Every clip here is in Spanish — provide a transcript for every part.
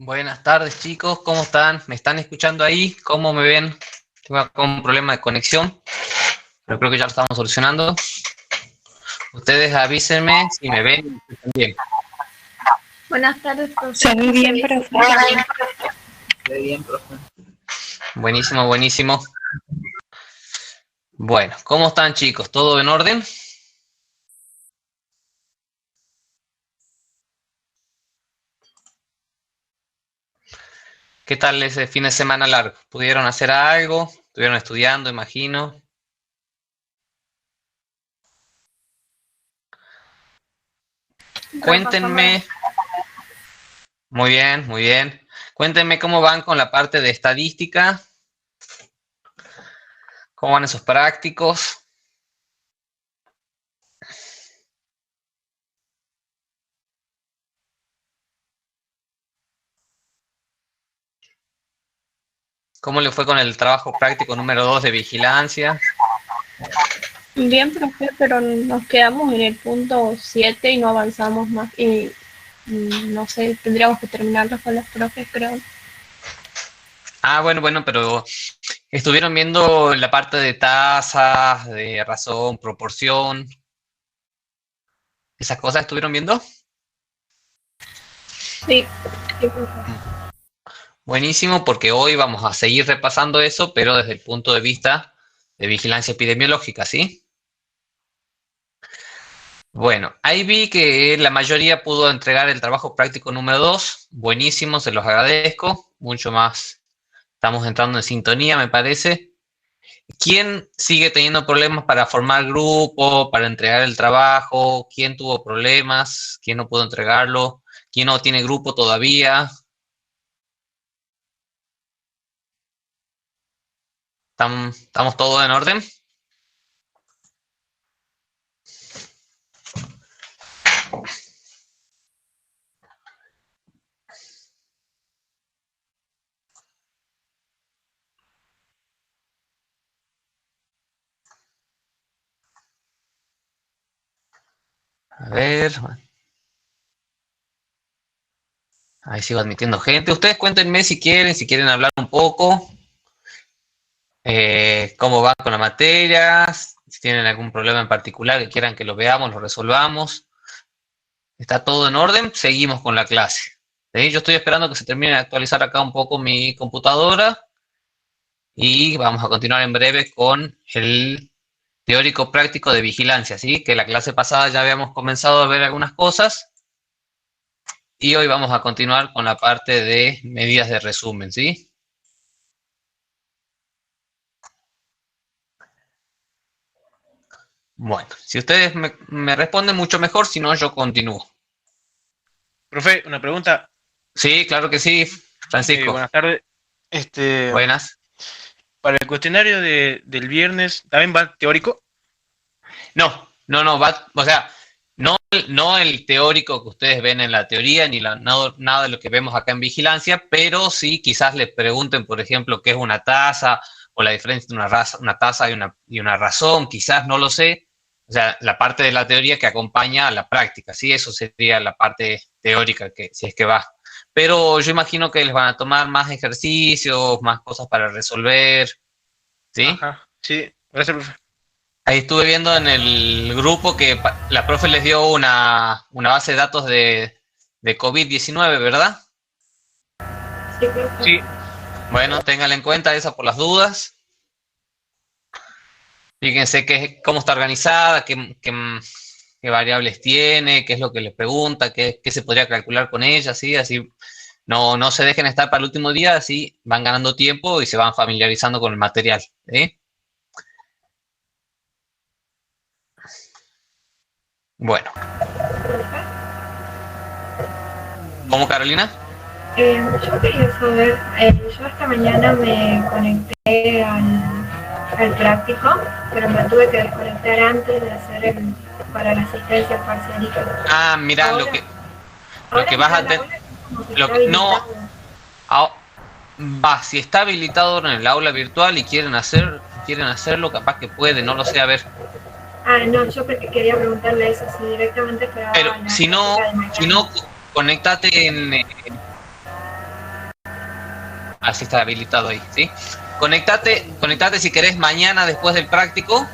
Buenas tardes, chicos, ¿cómo están? ¿Me están escuchando ahí? ¿Cómo me ven? Tengo acá un problema de conexión, pero creo que ya lo estamos solucionando. Ustedes avísenme si me ven y me escuchan bien. Buenas tardes, profe. Se ve bien, profe. Se ve bien, profe. Buenísimo, buenísimo. Bueno, ¿cómo están, chicos? ¿Todo en orden? ¿Qué tal ese fin de semana largo? ¿Pudieron hacer algo? ¿Estuvieron estudiando, imagino? Cuéntenme. Muy bien, muy bien. Cuéntenme cómo van con la parte de estadística. ¿Cómo van esos prácticos? ¿Cómo le fue con el trabajo práctico número 2 de vigilancia? Bien, profe, pero nos quedamos en el punto 7 y no avanzamos más. Y no sé, tendríamos que terminarlo con los profes, creo. Ah, bueno, pero estuvieron viendo la parte de tasas, de razón, proporción. ¿Esas cosas estuvieron viendo? Sí, sí, profe. Buenísimo, porque hoy vamos a seguir repasando eso, pero desde el punto de vista de vigilancia epidemiológica, ¿sí? Bueno, ahí vi que la mayoría pudo entregar el trabajo práctico número 2. Buenísimo, se los agradezco. Mucho más. Estamos entrando en sintonía, me parece. ¿Quién sigue teniendo problemas para formar grupo, para entregar el trabajo? ¿Quién tuvo problemas? ¿Quién no pudo entregarlo? ¿Quién no tiene grupo todavía? ¿Estamos todos en orden? A ver. Ahí sigo admitiendo gente. Ustedes cuéntenme si quieren hablar un poco. Cómo van con la materia. Si tienen algún problema en particular que quieran que lo veamos, lo resolvamos. ¿Está todo en orden? Seguimos con la clase. ¿Sí? Yo estoy esperando que se termine de actualizar acá un poco mi computadora. Y vamos a continuar en breve con el teórico práctico de vigilancia, ¿sí? Que la clase pasada ya habíamos comenzado a ver algunas cosas y hoy vamos a continuar con la parte de medidas de resumen, ¿sí? Bueno, si ustedes me responden mucho mejor, si no yo continúo. Profe, una pregunta. Sí, claro que sí, Francisco. Buenas tardes. Buenas. Para el cuestionario del viernes, ¿también va teórico? No, o sea, no el teórico que ustedes ven en la teoría, ni nada de lo que vemos acá en vigilancia, pero sí quizás les pregunten, por ejemplo, qué es una tasa o la diferencia entre una tasa y una razón, quizás no lo sé. O sea, la parte de la teoría que acompaña a la práctica, sí, eso sería la parte teórica, que si es que va. Pero yo imagino que les van a tomar más ejercicios, más cosas para resolver, ¿sí? Ajá, sí. Gracias, profe. Ahí estuve viendo en el grupo que la profe les dio una base de datos de COVID-19, ¿verdad? Sí, profe. Sí. Bueno, ténganla en cuenta esa por las dudas. Fíjense cómo está organizada, qué variables tiene, qué es lo que les pregunta, qué se podría calcular con ella, ¿sí? Así no se dejen estar para el último día, así van ganando tiempo y se van familiarizando con el material, ¿sí? Bueno, ¿cómo, Carolina? Yo quería saber, yo esta mañana me conecté al práctico, pero me tuve que desconectar antes de hacer para la asistencia parcialita. Ah, mira, Ahora, lo que vas a tener, no, si está habilitado en el aula virtual y quieren hacerlo, capaz que puede, no lo sé, a ver. No, yo quería preguntarle eso, si directamente esperaba Pero la si no, práctica de mañana. conéctate Así está habilitado ahí, ¿sí? Conectate si querés mañana después del práctico,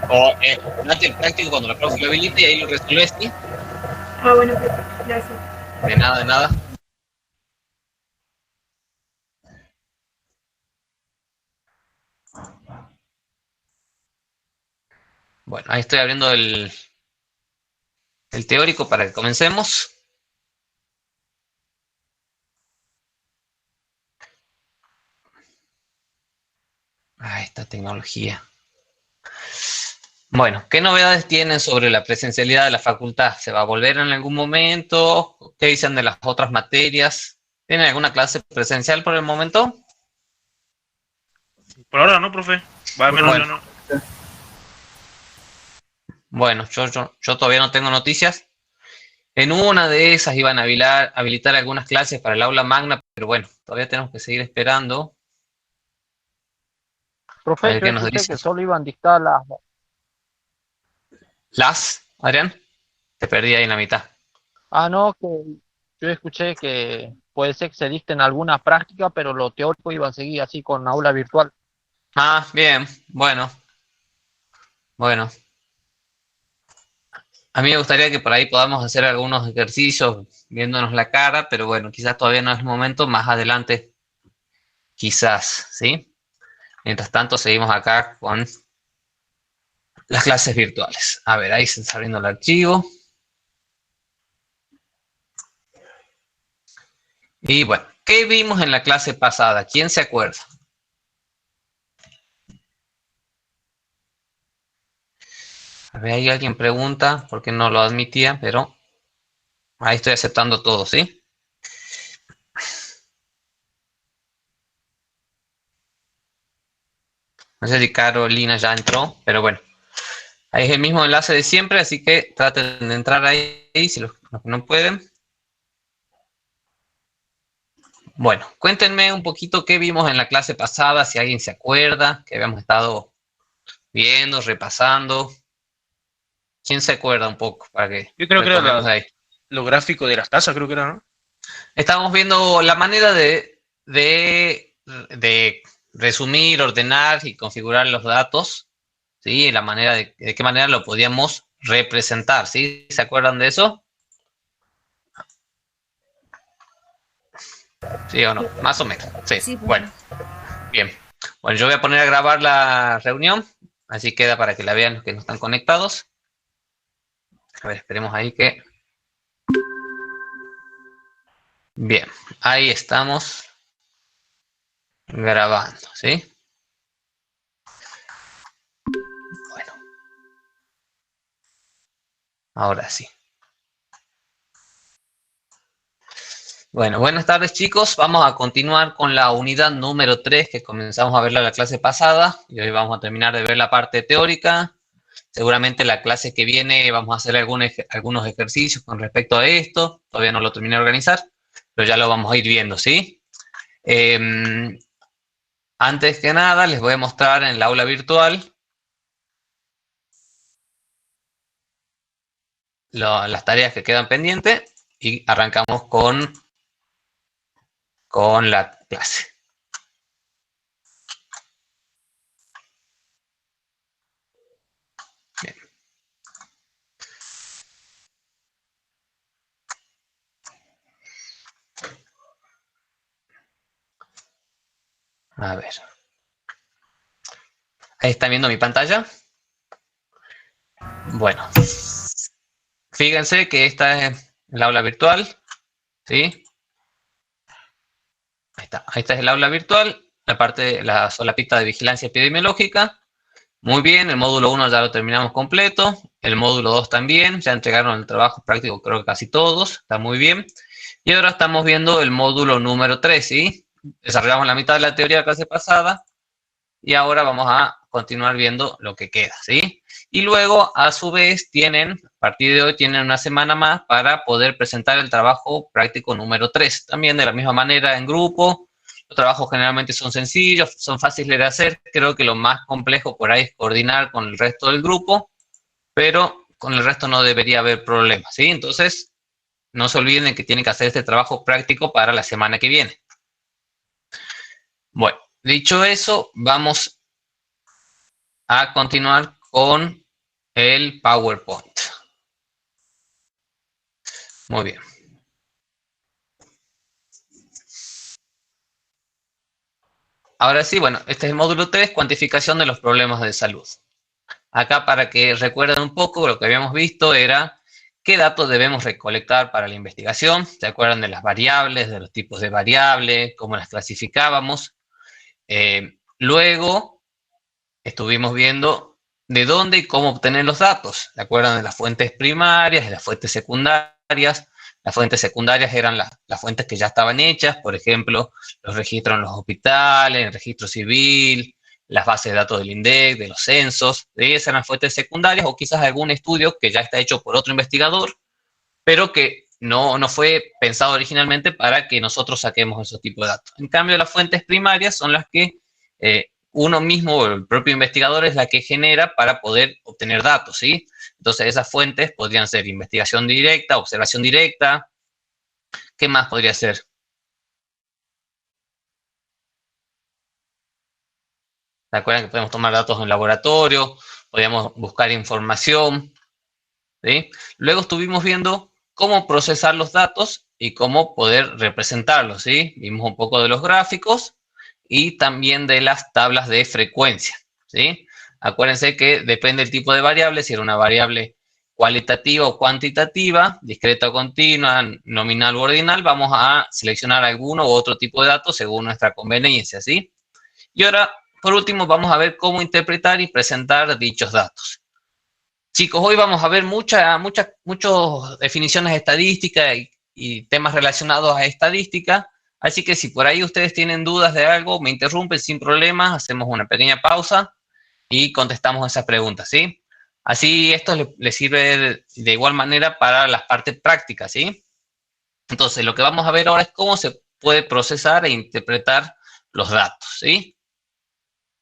o antes del práctico cuando la profe lo habilite y ahí lo resolvés, ¿sí? Ah, bueno, perfecto. Gracias. De nada, de nada. Bueno, ahí estoy abriendo el teórico para que comencemos. Esta tecnología. Bueno, ¿qué novedades tienen sobre la presencialidad de la facultad? ¿Se va a volver en algún momento? ¿Qué dicen de las otras materias? ¿Tienen alguna clase presencial por el momento? Por ahora no, profe. Va a menos Bueno. yo no. Bueno, yo todavía no tengo noticias. En una de esas iban a habilitar algunas clases para el aula magna, pero bueno, todavía tenemos que seguir esperando. A Profe, ver yo qué nos escuché dicen. que solo iban a dictar Adrián, te perdí ahí en la mitad. Ah, no, que yo escuché que puede ser que se dicten alguna práctica, pero lo teórico iba a seguir así con aula virtual. Ah, bien, bueno. A mí me gustaría que por ahí podamos hacer algunos ejercicios viéndonos la cara, pero bueno, quizás todavía no es el momento, más adelante quizás, ¿sí? Mientras tanto seguimos acá con las clases virtuales. A ver, ahí se está abriendo el archivo. Y bueno, ¿qué vimos en la clase pasada? ¿Quién se acuerda? A ver, ahí alguien pregunta por qué no lo admitía, pero ahí estoy aceptando todo, ¿sí? No sé si Carolina ya entró, pero bueno. Ahí es el mismo enlace de siempre, así que traten de entrar ahí si los que no pueden. Bueno, cuéntenme un poquito qué vimos en la clase pasada, si alguien se acuerda, que habíamos estado viendo, repasando. ¿Quién se acuerda un poco? Para que Yo creo que era retomemos ahí. lo gráfico de las tasas, creo que era, ¿no? Estábamos viendo la manera de resumir, ordenar y configurar los datos, ¿sí? La manera de qué manera lo podíamos representar, ¿sí? ¿Se acuerdan de eso? ¿Sí o no? Más o menos. Sí. Sí, pues. Bueno, bien. Bueno, yo voy a poner a grabar la reunión, así queda para que la vean los que no están conectados. A ver, esperemos ahí que... Bien, ahí estamos grabando, ¿sí? Bueno, ahora sí. Bueno, buenas tardes chicos. Vamos a continuar con la unidad número 3 que comenzamos a verla la clase pasada y hoy vamos a terminar de ver la parte teórica. Seguramente la clase que viene vamos a hacer algunos ejercicios con respecto a esto. Todavía no lo terminé de organizar, pero ya lo vamos a ir viendo, ¿sí? Antes que nada les voy a mostrar en el aula virtual las tareas que quedan pendientes y arrancamos con la clase. Bien. A ver. Ahí están viendo mi pantalla. Bueno. Fíjense que esta es el aula virtual. ¿Sí? Ahí está. Esta es el aula virtual. La parte, la solapita de vigilancia epidemiológica. Muy bien, el módulo 1 ya lo terminamos completo. El módulo 2 también. Ya entregaron el trabajo práctico, creo que casi todos. Está muy bien. Y ahora estamos viendo el módulo número 3, ¿sí? Desarrollamos la mitad de la teoría de la clase pasada. Y ahora vamos a continuar viendo lo que queda, ¿sí? Y luego, a su vez, a partir de hoy, tienen una semana más para poder presentar el trabajo práctico número 3. También de la misma manera en grupo. Los trabajos generalmente son sencillos, son fáciles de hacer. Creo que lo más complejo por ahí es coordinar con el resto del grupo, pero con el resto no debería haber problemas, ¿sí? Entonces, no se olviden que tienen que hacer este trabajo práctico para la semana que viene. Bueno, dicho eso, vamos a continuar con el PowerPoint. Muy bien. Ahora sí, bueno, este es el módulo 3, cuantificación de los problemas de salud. Acá, para que recuerden un poco, lo que habíamos visto era qué datos debemos recolectar para la investigación. ¿Se acuerdan de las variables, de los tipos de variables, cómo las clasificábamos? Luego estuvimos viendo de dónde y cómo obtener los datos. ¿Se acuerdan de las fuentes primarias, de las fuentes secundarias? Las fuentes secundarias eran las fuentes que ya estaban hechas, por ejemplo, los registros en los hospitales, el registro civil, las bases de datos del INDEC, de los censos. Esas eran fuentes secundarias, o quizás algún estudio que ya está hecho por otro investigador, pero que no fue pensado originalmente para que nosotros saquemos esos tipos de datos. En cambio, las fuentes primarias son las que uno mismo, o el propio investigador, es la que genera para poder obtener datos, ¿sí? Entonces, esas fuentes podrían ser investigación directa, observación directa. ¿Qué más podría ser? ¿Se acuerdan que podemos tomar datos en laboratorio? Podríamos buscar información, ¿sí? Luego estuvimos viendo cómo procesar los datos y cómo poder representarlos, ¿sí? Vimos un poco de los gráficos y también de las tablas de frecuencia, ¿sí? Acuérdense que depende del tipo de variable, si era una variable cualitativa o cuantitativa, discreta o continua, nominal o ordinal, vamos a seleccionar alguno u otro tipo de datos según nuestra conveniencia, ¿sí? Y ahora, por último, vamos a ver cómo interpretar y presentar dichos datos. Chicos, hoy vamos a ver muchas definiciones estadísticas y temas relacionados a estadística, así que si por ahí ustedes tienen dudas de algo, me interrumpen sin problemas, hacemos una pequeña pausa y contestamos esas preguntas, ¿sí? Así esto les sirve de igual manera para las partes prácticas, ¿sí? Entonces, lo que vamos a ver ahora es cómo se puede procesar e interpretar los datos, ¿sí?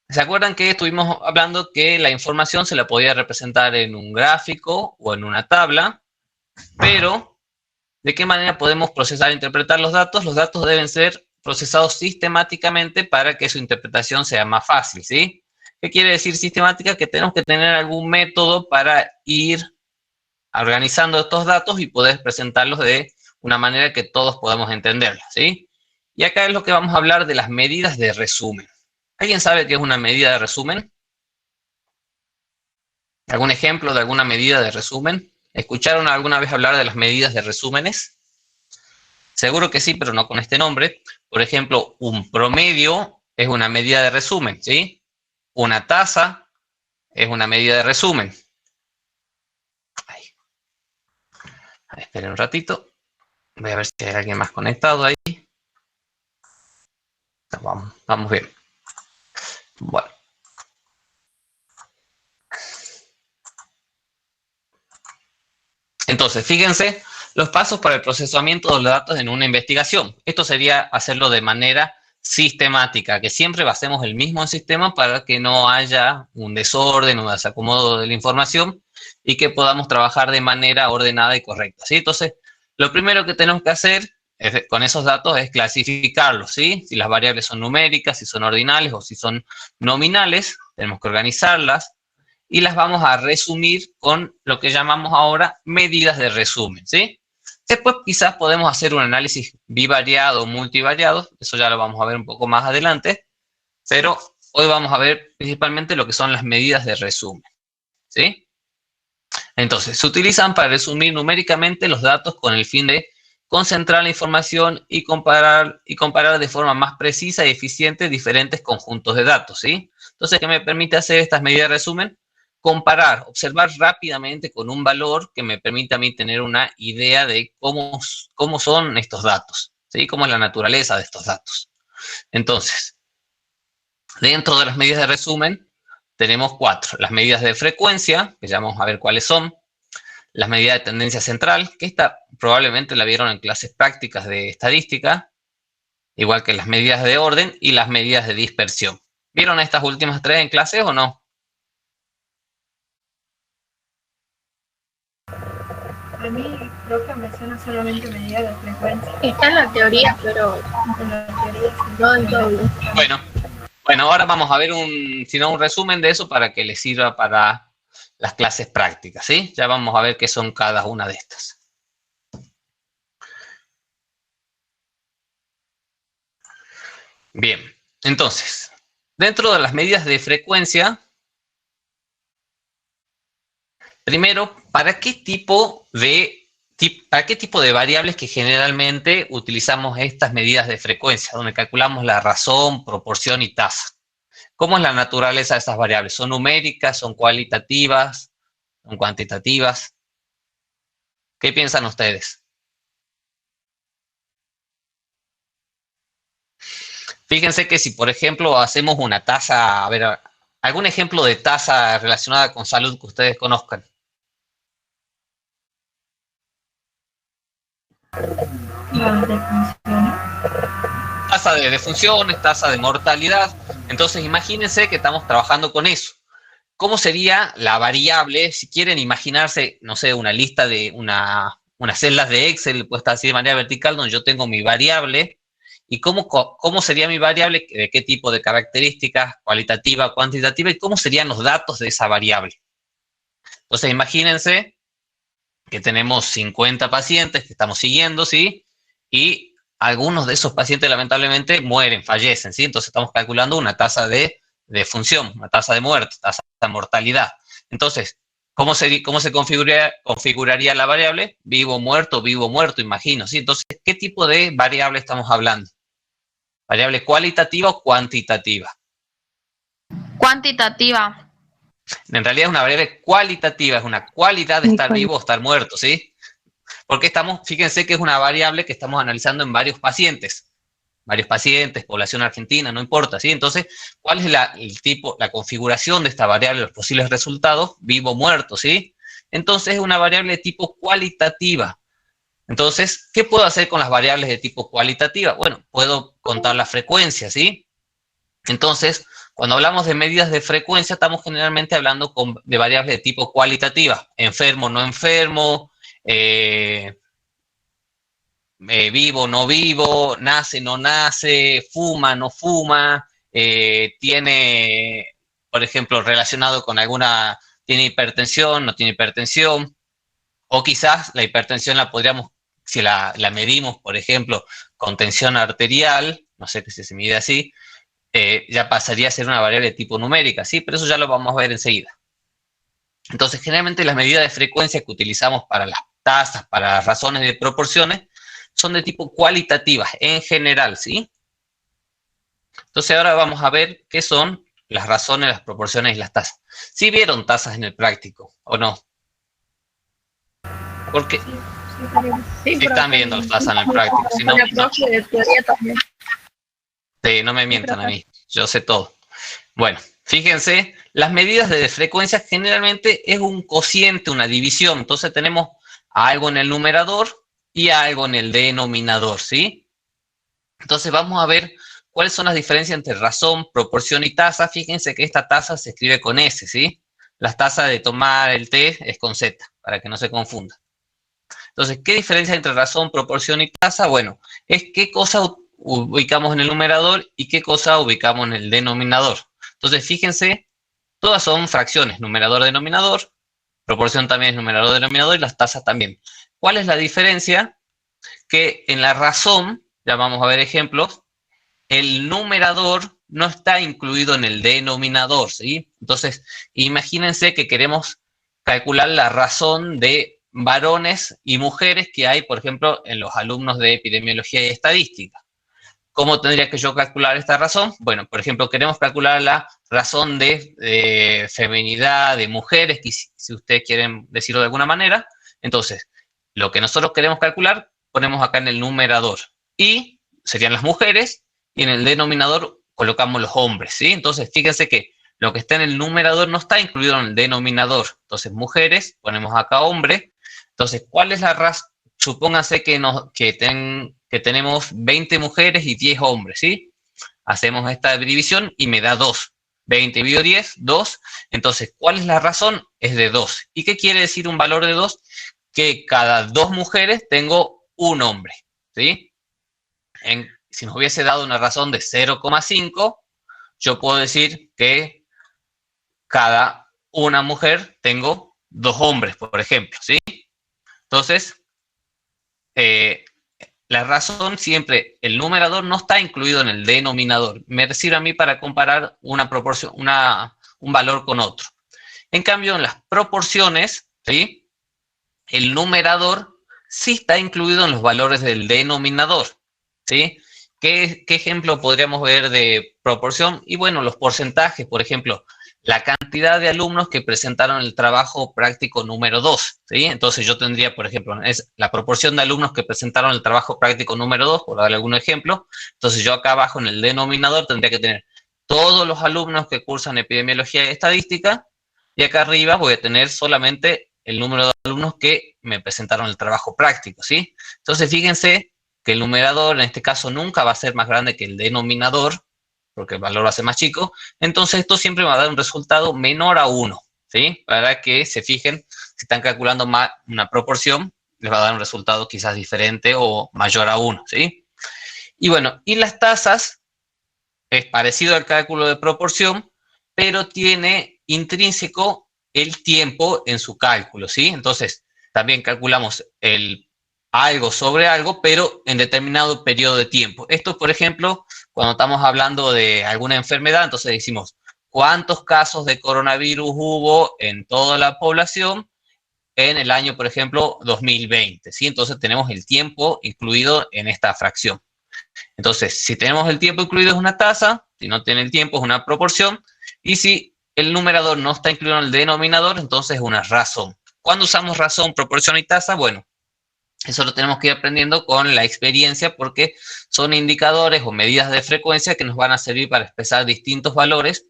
¿Se acuerdan que estuvimos hablando que la información se la podía representar en un gráfico o en una tabla? Pero, ¿de qué manera podemos procesar e interpretar los datos? Los datos deben ser procesados sistemáticamente para que su interpretación sea más fácil, ¿sí? ¿Qué quiere decir sistemática? Que tenemos que tener algún método para ir organizando estos datos y poder presentarlos de una manera que todos podamos entenderlos, ¿sí? Y acá es lo que vamos a hablar de las medidas de resumen. ¿Alguien sabe qué es una medida de resumen? ¿Algún ejemplo de alguna medida de resumen? ¿Escucharon alguna vez hablar de las medidas de resúmenes? Seguro que sí, pero no con este nombre. Por ejemplo, un promedio es una medida de resumen, ¿sí? Una tasa es una medida de resumen. Ahí. Esperen un ratito. Voy a ver si hay alguien más conectado ahí. Vamos bien. Bueno. Entonces, fíjense los pasos para el procesamiento de los datos en una investigación. Esto sería hacerlo de manera sistemática, que siempre basemos el mismo sistema para que no haya un desorden o desacomodo de la información y que podamos trabajar de manera ordenada y correcta, ¿sí? Entonces, lo primero que tenemos que hacer con esos datos es clasificarlos, ¿sí? Si las variables son numéricas, si son ordinales o si son nominales, tenemos que organizarlas y las vamos a resumir con lo que llamamos ahora medidas de resumen, ¿sí? Después quizás podemos hacer un análisis bivariado o multivariado, eso ya lo vamos a ver un poco más adelante, pero hoy vamos a ver principalmente lo que son las medidas de resumen, ¿sí? Entonces, se utilizan para resumir numéricamente los datos con el fin de concentrar la información y comparar de forma más precisa y eficiente diferentes conjuntos de datos, ¿sí? Entonces, ¿qué me permite hacer estas medidas de resumen? Comparar, observar rápidamente con un valor que me permita a mí tener una idea de cómo son estos datos, ¿sí? Cómo es la naturaleza de estos datos. Entonces, dentro de las medidas de resumen, tenemos 4. Las medidas de frecuencia, que ya vamos a ver cuáles son. Las medidas de tendencia central, que esta probablemente la vieron en clases prácticas de estadística, igual que las medidas de orden y las medidas de dispersión. ¿Vieron estas últimas 3 en clase o no? A mí profe, me suena solamente medida de frecuencia. Está en la teoría, pero En la teoría sí. no en todo. Bueno, ahora vamos a ver un resumen de eso para que les sirva para las clases prácticas, ¿sí? Ya vamos a ver qué son cada una de estas. Bien, entonces, dentro de las medidas de frecuencia, primero, ¿para qué tipo de variables que generalmente utilizamos estas medidas de frecuencia, donde calculamos la razón, proporción y tasa? ¿Cómo es la naturaleza de estas variables? ¿Son numéricas? ¿Son cualitativas? ¿Son cuantitativas? ¿Qué piensan ustedes? Fíjense que si, por ejemplo, hacemos una tasa, a ver, algún ejemplo de tasa relacionada con salud que ustedes conozcan. Las definiciones. Tasa de defunciones, tasa de mortalidad. Entonces, imagínense que estamos trabajando con eso. ¿Cómo sería la variable? Si quieren imaginarse, no sé, una lista de unas celdas de Excel, puesta así de manera vertical, donde yo tengo mi variable. ¿Y cómo sería mi variable? ¿De qué tipo de características? ¿Cualitativa, cuantitativa? ¿Y cómo serían los datos de esa variable? Entonces, imagínense que tenemos 50 pacientes que estamos siguiendo, ¿sí? Y algunos de esos pacientes lamentablemente mueren, fallecen, ¿sí? Entonces estamos calculando una tasa de defunción, una tasa de muerte, tasa de mortalidad. Entonces, ¿cómo se configuraría la variable? Vivo, muerto, imagino, ¿sí? Entonces, ¿qué tipo de variable estamos hablando? ¿Variable cualitativa o cuantitativa? Cuantitativa. En realidad es una variable cualitativa, es una cualidad de estar vivo o estar muerto, ¿sí? Porque fíjense que es una variable que estamos analizando en varios pacientes, población argentina, no importa, ¿sí? Entonces, ¿cuál es la configuración de esta variable, los posibles resultados? Vivo, muerto, ¿sí? Entonces, es una variable de tipo cualitativa. Entonces, ¿qué puedo hacer con las variables de tipo cualitativa? Bueno, puedo contar la frecuencia, ¿sí? Entonces, cuando hablamos de medidas de frecuencia, estamos generalmente hablando de variables de tipo cualitativa. Enfermo, no enfermo, vivo, no vivo, nace, no nace, fuma, no fuma, tiene, por ejemplo, relacionado con tiene hipertensión, no tiene hipertensión, o quizás la hipertensión la podríamos, si la medimos, por ejemplo, con tensión arterial, no sé si se mide así, ya pasaría a ser una variable de tipo numérica, ¿sí? Pero eso ya lo vamos a ver enseguida. Entonces, generalmente las medidas de frecuencia que utilizamos para las tasas, para las razones de proporciones, son de tipo cualitativas, en general, ¿sí? Entonces, ahora vamos a ver qué son las razones, las proporciones y las tasas. ¿Sí vieron tasas en el práctico, o no? Porque Sí, sí están viendo las tasas en el práctico, si no, la profe de teoría también. sí, no me mientan a mí, yo sé todo. Bueno, fíjense, las medidas de frecuencia generalmente es un cociente, una división. Entonces tenemos algo en el numerador y algo en el denominador, ¿sí? Entonces vamos a ver cuáles son las diferencias entre razón, proporción y tasa. Fíjense que esta tasa se escribe con S, ¿sí? La tasa de tomar el té es con Z, para que no se confunda. Entonces, ¿qué diferencia entre razón, proporción y tasa? Bueno, es qué cosa ubicamos en el numerador y qué cosa ubicamos en el denominador. Entonces, fíjense, todas son fracciones, numerador, denominador, proporción también es numerador, denominador y las tasas también. ¿Cuál es la diferencia? Que en la razón, ya vamos a ver ejemplos, el numerador no está incluido en el denominador, ¿sí? Entonces, imagínense que queremos calcular la razón de varones y mujeres que hay, por ejemplo, en los alumnos de epidemiología y estadística. ¿Cómo tendría que yo calcular esta razón? Bueno, por ejemplo, queremos calcular la razón de feminidad de mujeres, si ustedes quieren decirlo de alguna manera. Entonces, lo que nosotros queremos calcular, ponemos acá en el numerador. Y serían las mujeres, y en el denominador colocamos los hombres, ¿sí? Entonces, fíjense que lo que está en el numerador no está incluido en el denominador. Entonces, mujeres, ponemos acá hombre. Entonces, ¿cuál es la razón? Supónganse que tenemos 20 mujeres y 10 hombres, ¿sí? Hacemos esta división y me da 2. 20 dividido 10, 2. Entonces, ¿cuál es la razón? Es de 2. ¿Y qué quiere decir un valor de 2? que cada 2 mujeres tengo un hombre, ¿sí? Si nos hubiese dado una razón de 0,5, yo puedo decir que cada una mujer tengo 2 hombres, por ejemplo, ¿sí? Entonces, la razón siempre, el numerador no está incluido en el denominador. Me sirve a mí para comparar una proporción, un valor con otro. En cambio, en las proporciones, ¿sí?, el numerador sí está incluido en los valores del denominador, ¿sí? ¿Qué ejemplo podríamos ver de proporción? Y bueno, los porcentajes, por ejemplo, la cantidad de alumnos que presentaron el trabajo práctico número 2, ¿sí? Entonces yo tendría, por ejemplo, es la proporción de alumnos que presentaron el trabajo práctico número 2, por darle algún ejemplo. Entonces yo acá abajo en el denominador tendría que tener todos los alumnos que cursan epidemiología y estadística, y acá arriba voy a tener solamente el número de alumnos que me presentaron el trabajo práctico, ¿sí? Entonces fíjense que el numerador en este caso nunca va a ser más grande que el denominador, porque el valor va a ser más chico. Entonces esto siempre va a dar un resultado menor a 1, ¿sí? Para que se fijen, si están calculando una proporción, les va a dar un resultado quizás diferente o mayor a 1, ¿sí? Y bueno, y las tasas es parecido al cálculo de proporción, pero tiene intrínseco el tiempo en su cálculo, ¿sí? Entonces, también calculamos algo sobre algo, pero en determinado periodo de tiempo. Esto, por ejemplo, cuando estamos hablando de alguna enfermedad, entonces decimos, ¿cuántos casos de coronavirus hubo en toda la población en el año, por ejemplo, 2020? ¿Sí? Entonces tenemos el tiempo incluido en esta fracción. Entonces, si tenemos el tiempo incluido es una tasa, si no tiene el tiempo es una proporción, y si el numerador no está incluido en el denominador, entonces es una razón. ¿Cuándo usamos razón, proporción y tasa? Bueno, eso lo tenemos que ir aprendiendo con la experiencia, porque son indicadores o medidas de frecuencia que nos van a servir para expresar distintos valores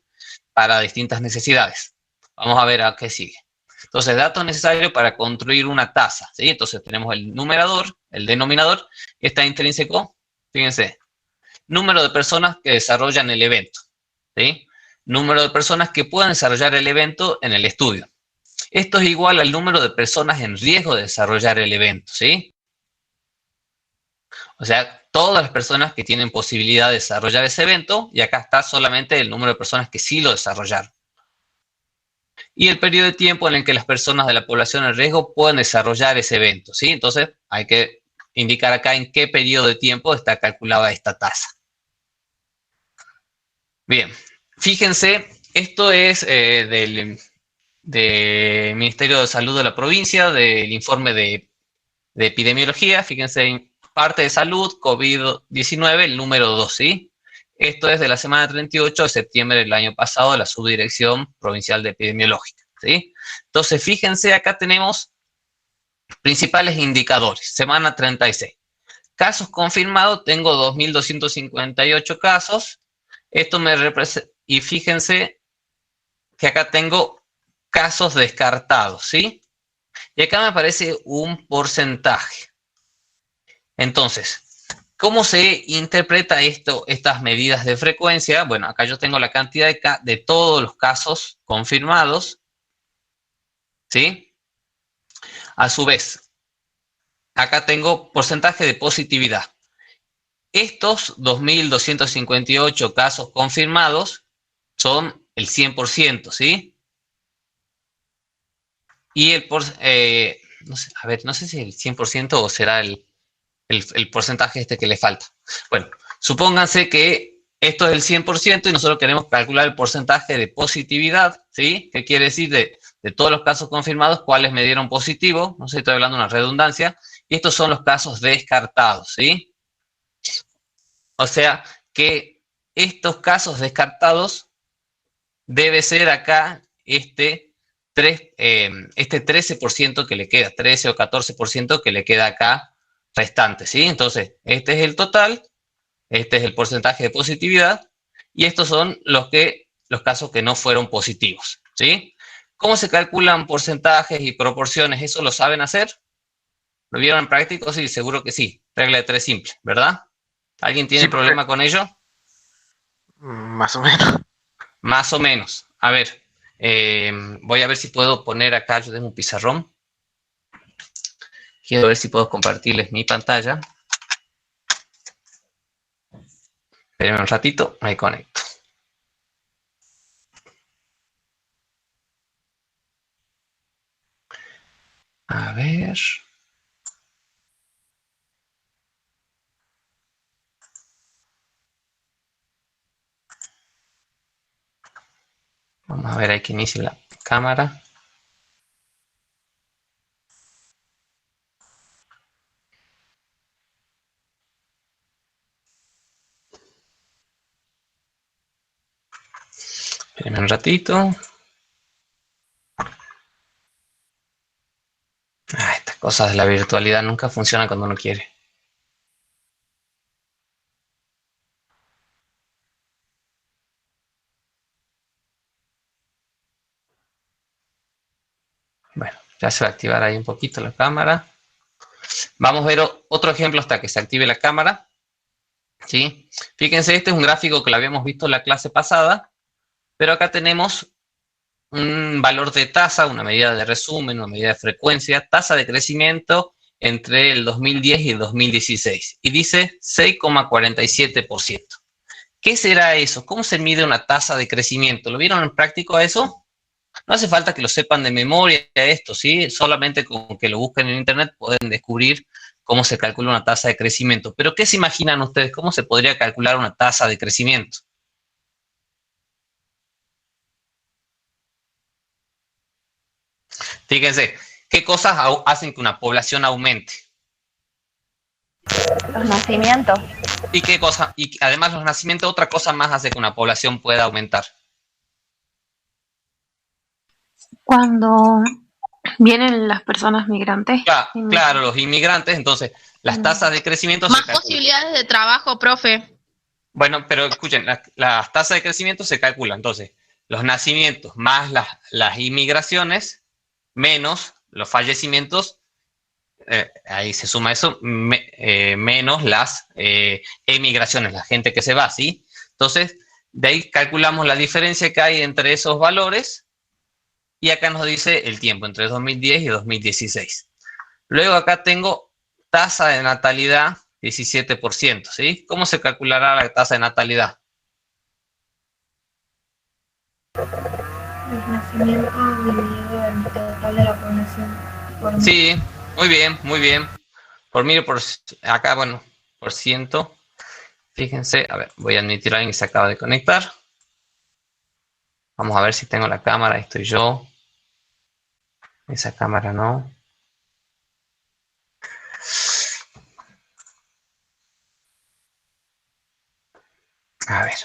para distintas necesidades. Vamos a ver a qué sigue. Entonces, datos necesarios para construir una tasa, ¿sí? Entonces, tenemos el numerador, el denominador, que está intrínseco, fíjense, número de personas que desarrollan el evento, ¿sí? Número de personas que puedan desarrollar el evento en el estudio. Esto es igual al número de personas en riesgo de desarrollar el evento, ¿sí? O sea, todas las personas que tienen posibilidad de desarrollar ese evento, y acá está solamente el número de personas que sí lo desarrollaron. Y el periodo de tiempo en el que las personas de la población en riesgo pueden desarrollar ese evento, ¿sí? Entonces, hay que indicar acá en qué periodo de tiempo está calculada esta tasa. Bien, fíjense, esto es del Ministerio de Salud de la provincia, del informe de epidemiología. Fíjense, en parte de salud, COVID-19, el número 2, ¿sí? Esto es de la semana 38 de septiembre del año pasado de la Subdirección Provincial de Epidemiológica, ¿sí? Entonces, fíjense, acá tenemos principales indicadores, semana 36. Casos confirmados, tengo 2.258 casos. Esto me representa, y fíjense que acá tengo casos descartados, ¿sí? Y acá me aparece un porcentaje. Entonces, ¿cómo se interpreta estas medidas de frecuencia? Bueno, acá yo tengo la cantidad de todos los casos confirmados, ¿sí? A su vez, acá tengo porcentaje de positividad. Estos 2.258 casos confirmados son el 100%, ¿sí? Y no sé, a ver, no sé si el 100% o será el porcentaje este que le falta. Bueno, supónganse que esto es el 100% y nosotros queremos calcular el porcentaje de positividad, ¿sí? ¿Qué quiere decir de todos los casos confirmados, cuáles me dieron positivo? No sé, estoy hablando de una redundancia. Y estos son los casos descartados, ¿sí? O sea, que estos casos descartados debe ser acá este 13% que le queda, 13 o 14% que le queda acá restante, ¿sí? Entonces, este es el total, este es el porcentaje de positividad, y estos son los casos que no fueron positivos, ¿sí? ¿Cómo se calculan porcentajes y proporciones? ¿Eso lo saben hacer? ¿Lo vieron en práctico? Sí, seguro que sí. Regla de 3 simple, ¿verdad? ¿Alguien tiene problema con ello? Más o menos. Más o menos. A ver, voy a ver si puedo poner acá, yo tengo un pizarrón. quiero ver si puedo compartirles mi pantalla. Espérenme un ratito, me conecto. A ver. Vamos a ver, hay que iniciar la cámara. Espérenme un ratito. Estas cosas de la virtualidad nunca funcionan cuando uno quiere. Bueno, ya se va a activar ahí un poquito la cámara. Vamos a ver otro ejemplo hasta que se active la cámara. ¿Sí? Fíjense, este es un gráfico que lo habíamos visto en la clase pasada, pero acá tenemos un valor de tasa, una medida de resumen, una medida de frecuencia, tasa de crecimiento entre el 2010 y el 2016. Y dice 6,47%. ¿Qué será eso? ¿Cómo se mide una tasa de crecimiento? ¿Lo vieron en práctico a eso? No hace falta que lo sepan de memoria esto, ¿sí? Solamente con que lo busquen en internet pueden descubrir cómo se calcula una tasa de crecimiento. Pero ¿qué se imaginan ustedes? ¿Cómo se podría calcular una tasa de crecimiento? Fíjense, ¿qué cosas hacen que una población aumente? Los nacimientos. ¿Y qué cosa? Y además los nacimientos, otra cosa más hace que una población pueda aumentar. Cuando vienen las personas migrantes. Claro, los inmigrantes, entonces las tasas de crecimiento Más posibilidades de trabajo, profe. Bueno, pero escuchen, las tasas de crecimiento se calculan, entonces, los nacimientos más las inmigraciones menos los fallecimientos, ahí se suma eso, menos las emigraciones, la gente que se va, ¿sí? Entonces, de ahí calculamos la diferencia que hay entre esos valores y acá nos dice el tiempo entre 2010 y 2016. Luego acá tengo tasa de natalidad 17%, ¿sí? ¿Cómo se calculará la tasa de natalidad? Los nacimientos dividido el total de la población. Sí, muy bien, muy bien. Por mil, por acá, bueno, por ciento. Fíjense, a ver, voy a admitir a alguien que se acaba de conectar. Vamos a ver si tengo la cámara, ahí estoy yo. Esa cámara no. A ver.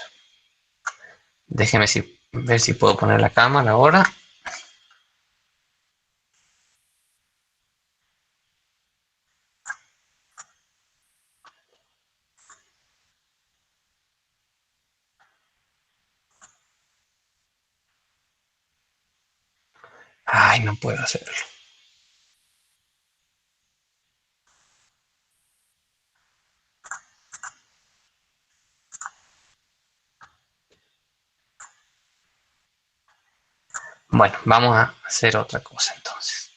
Déjeme ver si puedo poner la cámara ahora. Ay, no puedo hacerlo. Bueno, vamos a hacer otra cosa entonces.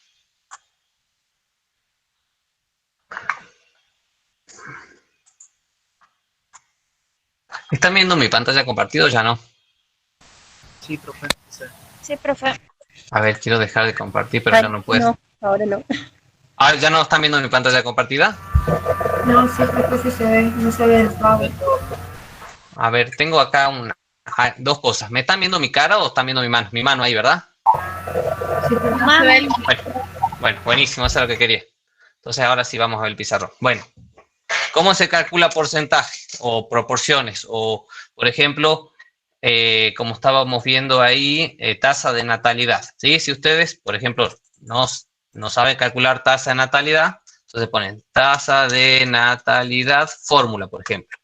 ¿Están viendo mi pantalla compartida o ya no? Sí, profe. Sí, profe. A ver, quiero dejar de compartir, pero ya no puedo. No, ahora no. Ah, ¿ya no están viendo mi pantalla compartida? No, sí, creo que sí se ve, no se ve el pago. A ver, tengo acá dos cosas. ¿Me están viendo mi cara o están viendo mi mano? Mi mano ahí, ¿verdad? Sí, profe. Bueno, buenísimo, eso es lo que quería. Entonces ahora sí vamos a ver el pizarrón. Bueno, ¿cómo se calcula porcentaje o proporciones? O, por ejemplo, como estábamos viendo ahí, tasa de natalidad. ¿Sí? Si ustedes, por ejemplo, no saben calcular tasa de natalidad, entonces ponen tasa de natalidad, fórmula, por ejemplo.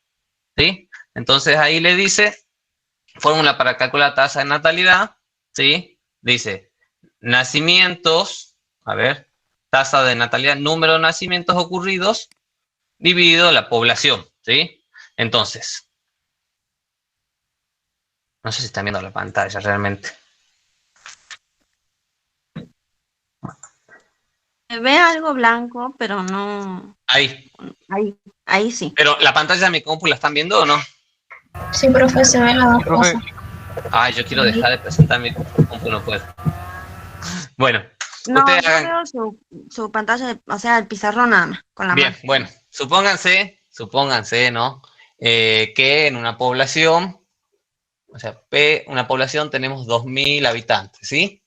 ¿Sí? Entonces ahí le dice, fórmula para calcular tasa de natalidad, ¿sí? Dice, nacimientos, a ver, tasa de natalidad, número de nacimientos ocurridos, dividido la población, ¿sí? Entonces, no sé si están viendo la pantalla realmente. Se ve algo blanco, pero no. Ahí. Ahí sí. Pero la pantalla de mi compu, ¿la están viendo o no? Sí, profe, se ven las dos Profe, cosas. Ay, yo quiero dejar de presentar mi compu, no puedo. Bueno, No, ustedes yo hagan... veo su pantalla, o sea, el pizarrón nada más, con la Bien, mano. bueno, supónganse, ¿no? Que en una población, o sea, una población tenemos 2.000 habitantes, ¿sí?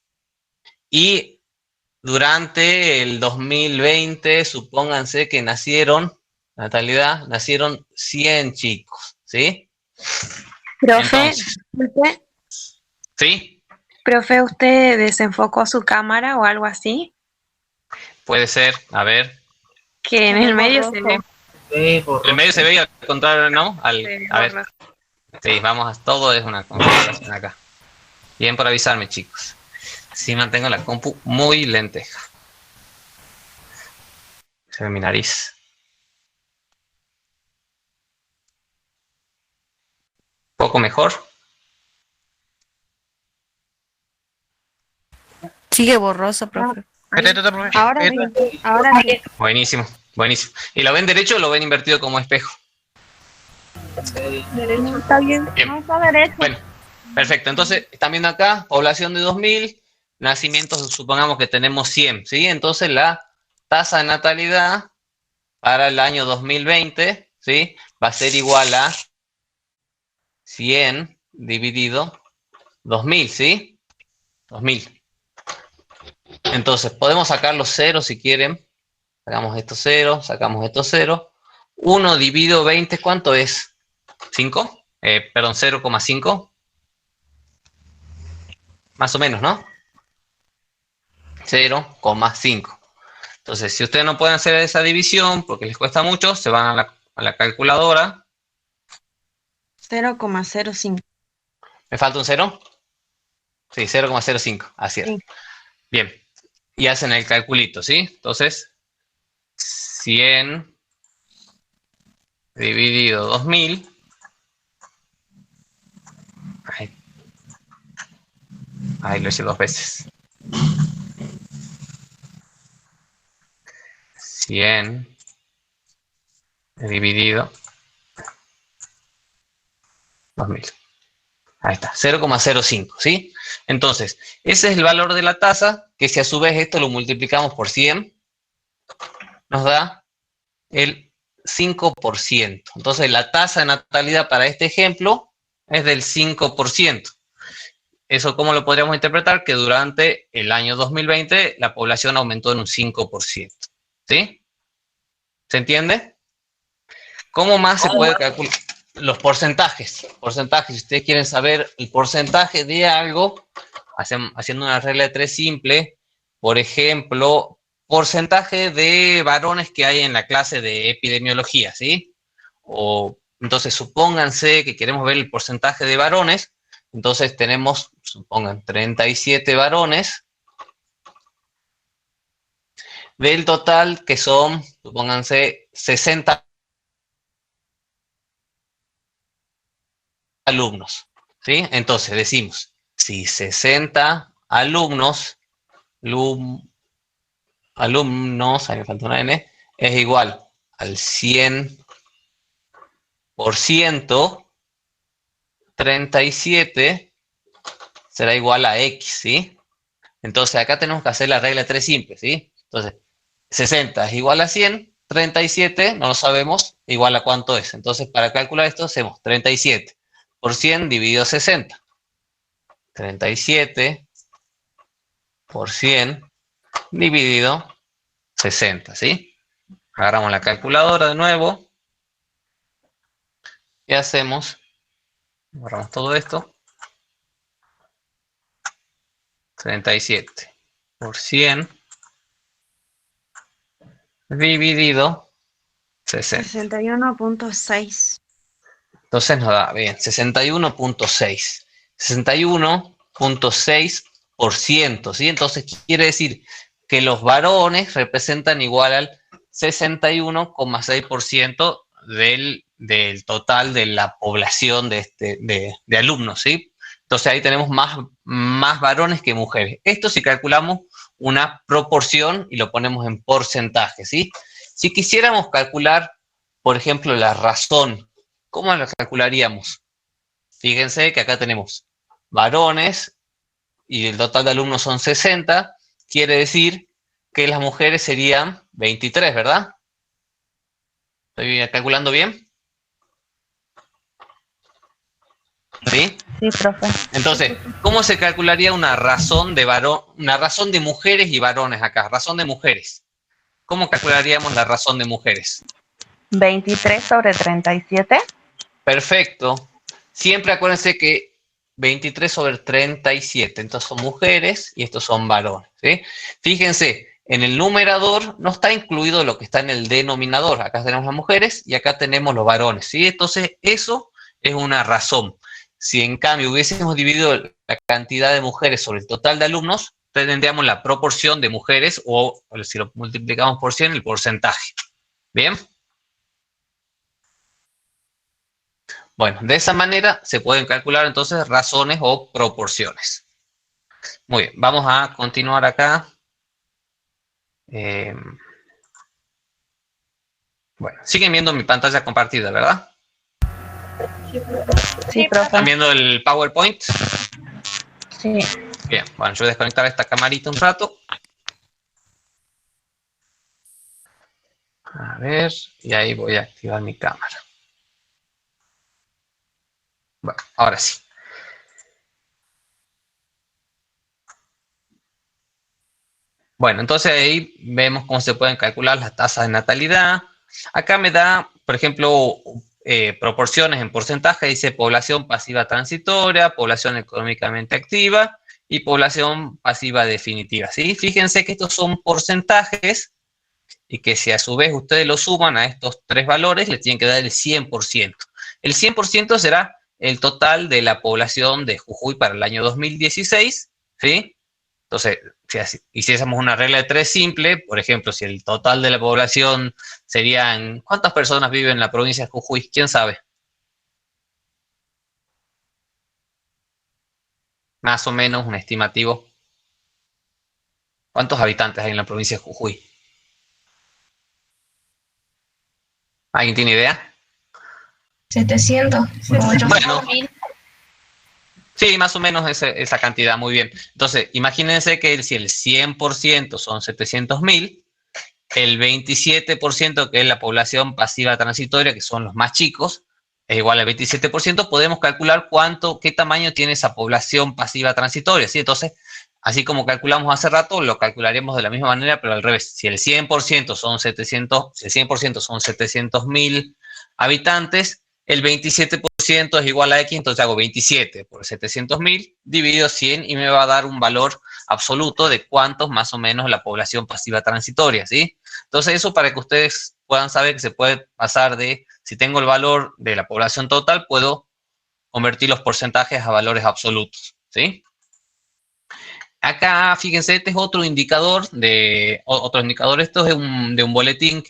Y durante el 2020, supónganse que nacieron 100 chicos, ¿sí? Profe, Entonces, ¿sí? profe, ¿usted desenfocó su cámara o algo así? Puede ser, a ver. Que en Se ve el medio se ve. El medio se ve y al contrario, ¿no? A ver, borroso. sí, vamos a todo, es una configuración acá. Bien por avisarme, chicos. Sí, mantengo la compu muy lenteja. Se ve mi nariz. ¿Poco mejor? Sigue borroso, profe. Ahora sí, ahora sí. Buenísimo, buenísimo. ¿Y lo ven derecho o lo ven invertido como espejo? No está bien. Bien. No está derecho. Bueno, perfecto. Entonces, están viendo acá, población de 2.000, nacimientos, supongamos que tenemos 100, ¿sí? Entonces, la tasa de natalidad para el año 2020, ¿sí? Va a ser igual a 100 dividido 2.000, ¿sí? 2.000. Entonces, podemos sacar los ceros si quieren. Sacamos estos ceros, sacamos estos ceros. 1 dividido 20, ¿cuánto es? 5, perdón, 0,5. Más o menos, ¿no? 0,5. Entonces, si ustedes no pueden hacer esa división porque les cuesta mucho, se van a la calculadora. 0,05. ¿Me falta un 0? Sí, 0,05, así es. Sí. Bien, y hacen el calculito, ¿sí? Entonces, 100 dividido 2.000. Ahí lo hice 2 veces. 100 dividido 2.000. Ahí está, 0,05, ¿sí? Entonces, ese es el valor de la tasa, que si a su vez esto lo multiplicamos por 100, nos da el 5%. Entonces, la tasa de natalidad para este ejemplo es del 5%. ¿Eso cómo lo podríamos interpretar? Que durante el año 2020 la población aumentó en un 5%. ¿Sí? ¿Se entiende? ¿Cómo más se puede calcular? Los porcentajes. Porcentajes, si ustedes quieren saber el porcentaje de algo, haciendo una regla de 3 simple, por ejemplo, porcentaje de varones que hay en la clase de epidemiología, ¿sí? O entonces supónganse que queremos ver el porcentaje de varones, entonces tenemos, supongan, 37 varones del total que son, supónganse, 60 alumnos, ¿sí? Entonces decimos, si 60 alumnos, ahí me falta una N, es igual al 100%, 37 será igual a X, ¿sí? Entonces acá tenemos que hacer la regla 3 simple, ¿sí? Entonces, 60 es igual a 100, 37, no lo sabemos, igual a cuánto es. Entonces, para calcular esto, hacemos 37 por 100 dividido 60. 37 por 100 dividido 60, ¿sí? Agarramos la calculadora de nuevo y hacemos, borramos todo esto, 37 por 100 dividido 60. 61.6. Entonces nos da, bien, 61.6. 61.6%, ¿sí? Entonces quiere decir que los varones representan igual al 61,6% del total de la población de alumnos, ¿sí? Entonces ahí tenemos más varones que mujeres. Esto si calculamos una proporción y lo ponemos en porcentaje, ¿sí? Si quisiéramos calcular, por ejemplo, la razón, ¿cómo la calcularíamos? Fíjense que acá tenemos varones y el total de alumnos son 60, quiere decir que las mujeres serían 23, ¿verdad? ¿Estoy calculando bien? ¿Sí? Sí, profe. Entonces, ¿cómo se calcularía una razón de mujeres y varones acá? Razón de mujeres. ¿Cómo calcularíamos la razón de mujeres? 23 sobre 37. Perfecto. Siempre acuérdense que 23 sobre 37. Entonces son mujeres y estos son varones, ¿sí? Fíjense, en el numerador no está incluido lo que está en el denominador. Acá tenemos las mujeres y acá tenemos los varones, ¿sí? Entonces, eso es una razón. Si en cambio hubiésemos dividido la cantidad de mujeres sobre el total de alumnos, tendríamos la proporción de mujeres o si lo multiplicamos por 100, el porcentaje. ¿Bien? Bueno, de esa manera se pueden calcular entonces razones o proporciones. Muy bien, vamos a continuar acá. Bueno, siguen viendo mi pantalla compartida, ¿verdad? Sí, profe. ¿Están viendo el PowerPoint? Sí. Bien, bueno, yo voy a desconectar esta camarita un rato. A ver, y ahí voy a activar mi cámara. Bueno, ahora sí. Bueno, entonces ahí vemos cómo se pueden calcular las tasas de natalidad. Acá me da, por ejemplo, proporciones en porcentaje, dice población pasiva transitoria, población económicamente activa y población pasiva definitiva, ¿sí? Fíjense que estos son porcentajes y que si a su vez ustedes lo suman a estos tres valores, le tienen que dar el 100%. El 100% será el total de la población de Jujuy para el año 2016, ¿sí? Entonces, si hiciésemos una regla de 3 simple, por ejemplo, si el total de la población serían... ¿Cuántas personas viven en la provincia de Jujuy? ¿Quién sabe? Más o menos un estimativo. ¿Cuántos habitantes hay en la provincia de Jujuy? ¿Alguien tiene idea? 700. Bueno, sí, más o menos esa cantidad, muy bien. Entonces, imagínense que si el 100% son 700.000, el 27% que es la población pasiva transitoria, que son los más chicos, es igual al 27%, podemos calcular qué tamaño tiene esa población pasiva transitoria, ¿sí? Entonces, así como calculamos hace rato, lo calcularemos de la misma manera, pero al revés. Si el 100% son 700.000 habitantes, el 27% es igual a X, entonces hago 27 por 700.000 dividido 100 y me va a dar un valor absoluto de cuántos más o menos la población pasiva transitoria, ¿sí? Entonces eso para que ustedes puedan saber que se puede pasar de, si tengo el valor de la población total, puedo convertir los porcentajes a valores absolutos, ¿sí? Acá, fíjense, este es otro indicador, esto es de un boletín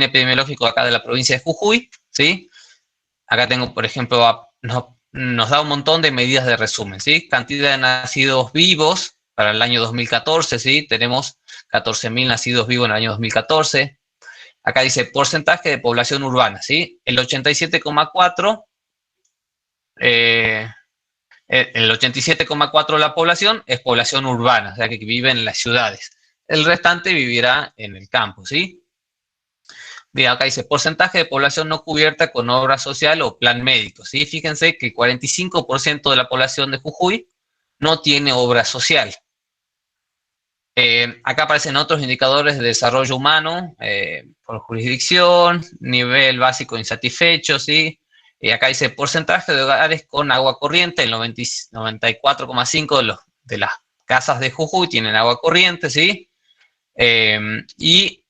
epidemiológico acá de la provincia de Jujuy, ¿sí? Acá tengo, por ejemplo, nos da un montón de medidas de resumen, ¿sí? Cantidad de nacidos vivos para el año 2014, ¿sí? Tenemos 14.000 nacidos vivos en el año 2014. Acá dice porcentaje de población urbana, ¿sí? El 87,4 de la población es población urbana, o sea que vive en las ciudades. El restante vivirá en el campo, ¿sí? Bien, acá dice porcentaje de población no cubierta con obra social o plan médico, ¿sí? Fíjense que el 45% de la población de Jujuy no tiene obra social. Acá aparecen otros indicadores de desarrollo humano, por jurisdicción, nivel básico insatisfecho, ¿sí? Acá dice porcentaje de hogares con agua corriente, el 94,5% de las casas de Jujuy tienen agua corriente, ¿sí? Y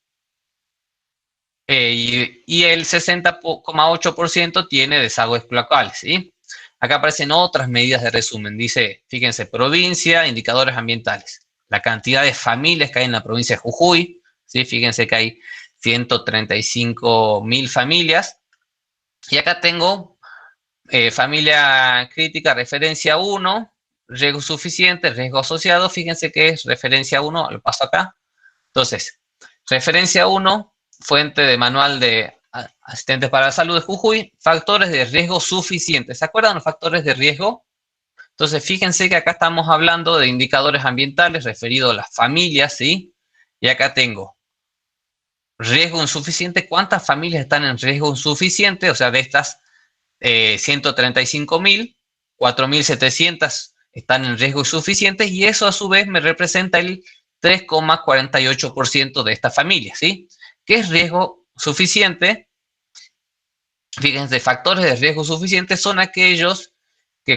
el 60,8% tiene desagües cloacales, ¿sí? Acá aparecen otras medidas de resumen. Dice, fíjense, provincia, indicadores ambientales. La cantidad de familias que hay en la provincia de Jujuy, ¿sí? Fíjense que hay 135.000 familias. Y acá tengo familia crítica, referencia 1, riesgo suficiente, riesgo asociado, fíjense que es referencia 1, lo paso acá. Entonces, referencia 1, fuente de manual de asistentes para la salud de Jujuy, factores de riesgo suficientes. ¿Se acuerdan los factores de riesgo? Entonces, fíjense que acá estamos hablando de indicadores ambientales referidos a las familias, ¿sí? Y acá tengo riesgo insuficiente. ¿Cuántas familias están en riesgo insuficiente? O sea, de estas 135.000, 4.700 están en riesgo insuficiente y eso a su vez me representa el 3,48% de esta familia, ¿sí? ¿Qué es riesgo suficiente? Fíjense, factores de riesgo suficiente son aquellos que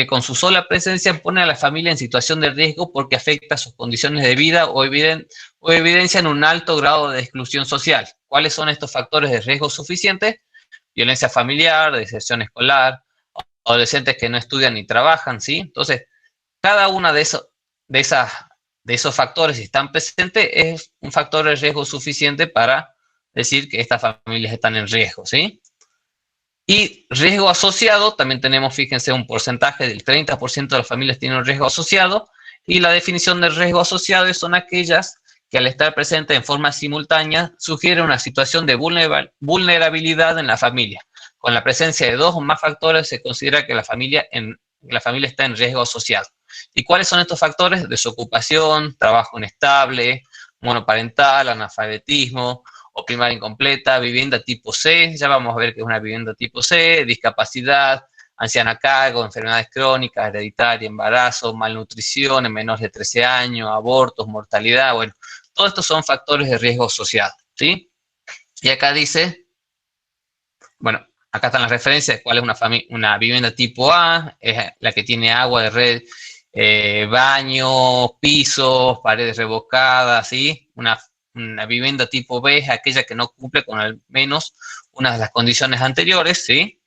con su sola presencia ponen a la familia en situación de riesgo porque afecta sus condiciones de vida o evidencian un alto grado de exclusión social. ¿Cuáles son estos factores de riesgo suficiente? Violencia familiar, deserción escolar, adolescentes que no estudian ni trabajan, ¿sí? Entonces, cada una de esos factores, si están presentes, es un factor de riesgo suficiente para decir que estas familias están en riesgo, ¿sí? Y riesgo asociado, también tenemos, fíjense, un porcentaje del 30% de las familias tienen un riesgo asociado, y la definición de riesgo asociado son aquellas que al estar presentes en forma simultánea sugieren una situación de vulnerabilidad en la familia. Con la presencia de dos o más factores se considera que la familia está en riesgo asociado. ¿Y cuáles son estos factores? Desocupación, trabajo inestable, monoparental, analfabetismo, o primaria incompleta, vivienda tipo C, ya vamos a ver que es una vivienda tipo C, discapacidad, anciana a cargo, enfermedades crónicas, hereditaria, embarazo, malnutrición en menores de 13 años, abortos, mortalidad, bueno, todos estos son factores de riesgo asociado, ¿sí? Y acá dice, bueno, acá están las referencias de cuál es una vivienda tipo A, es la que tiene agua de red, baño, pisos, paredes revocadas, ¿sí? Una vivienda tipo B es aquella que no cumple con al menos una de las condiciones anteriores, ¿sí?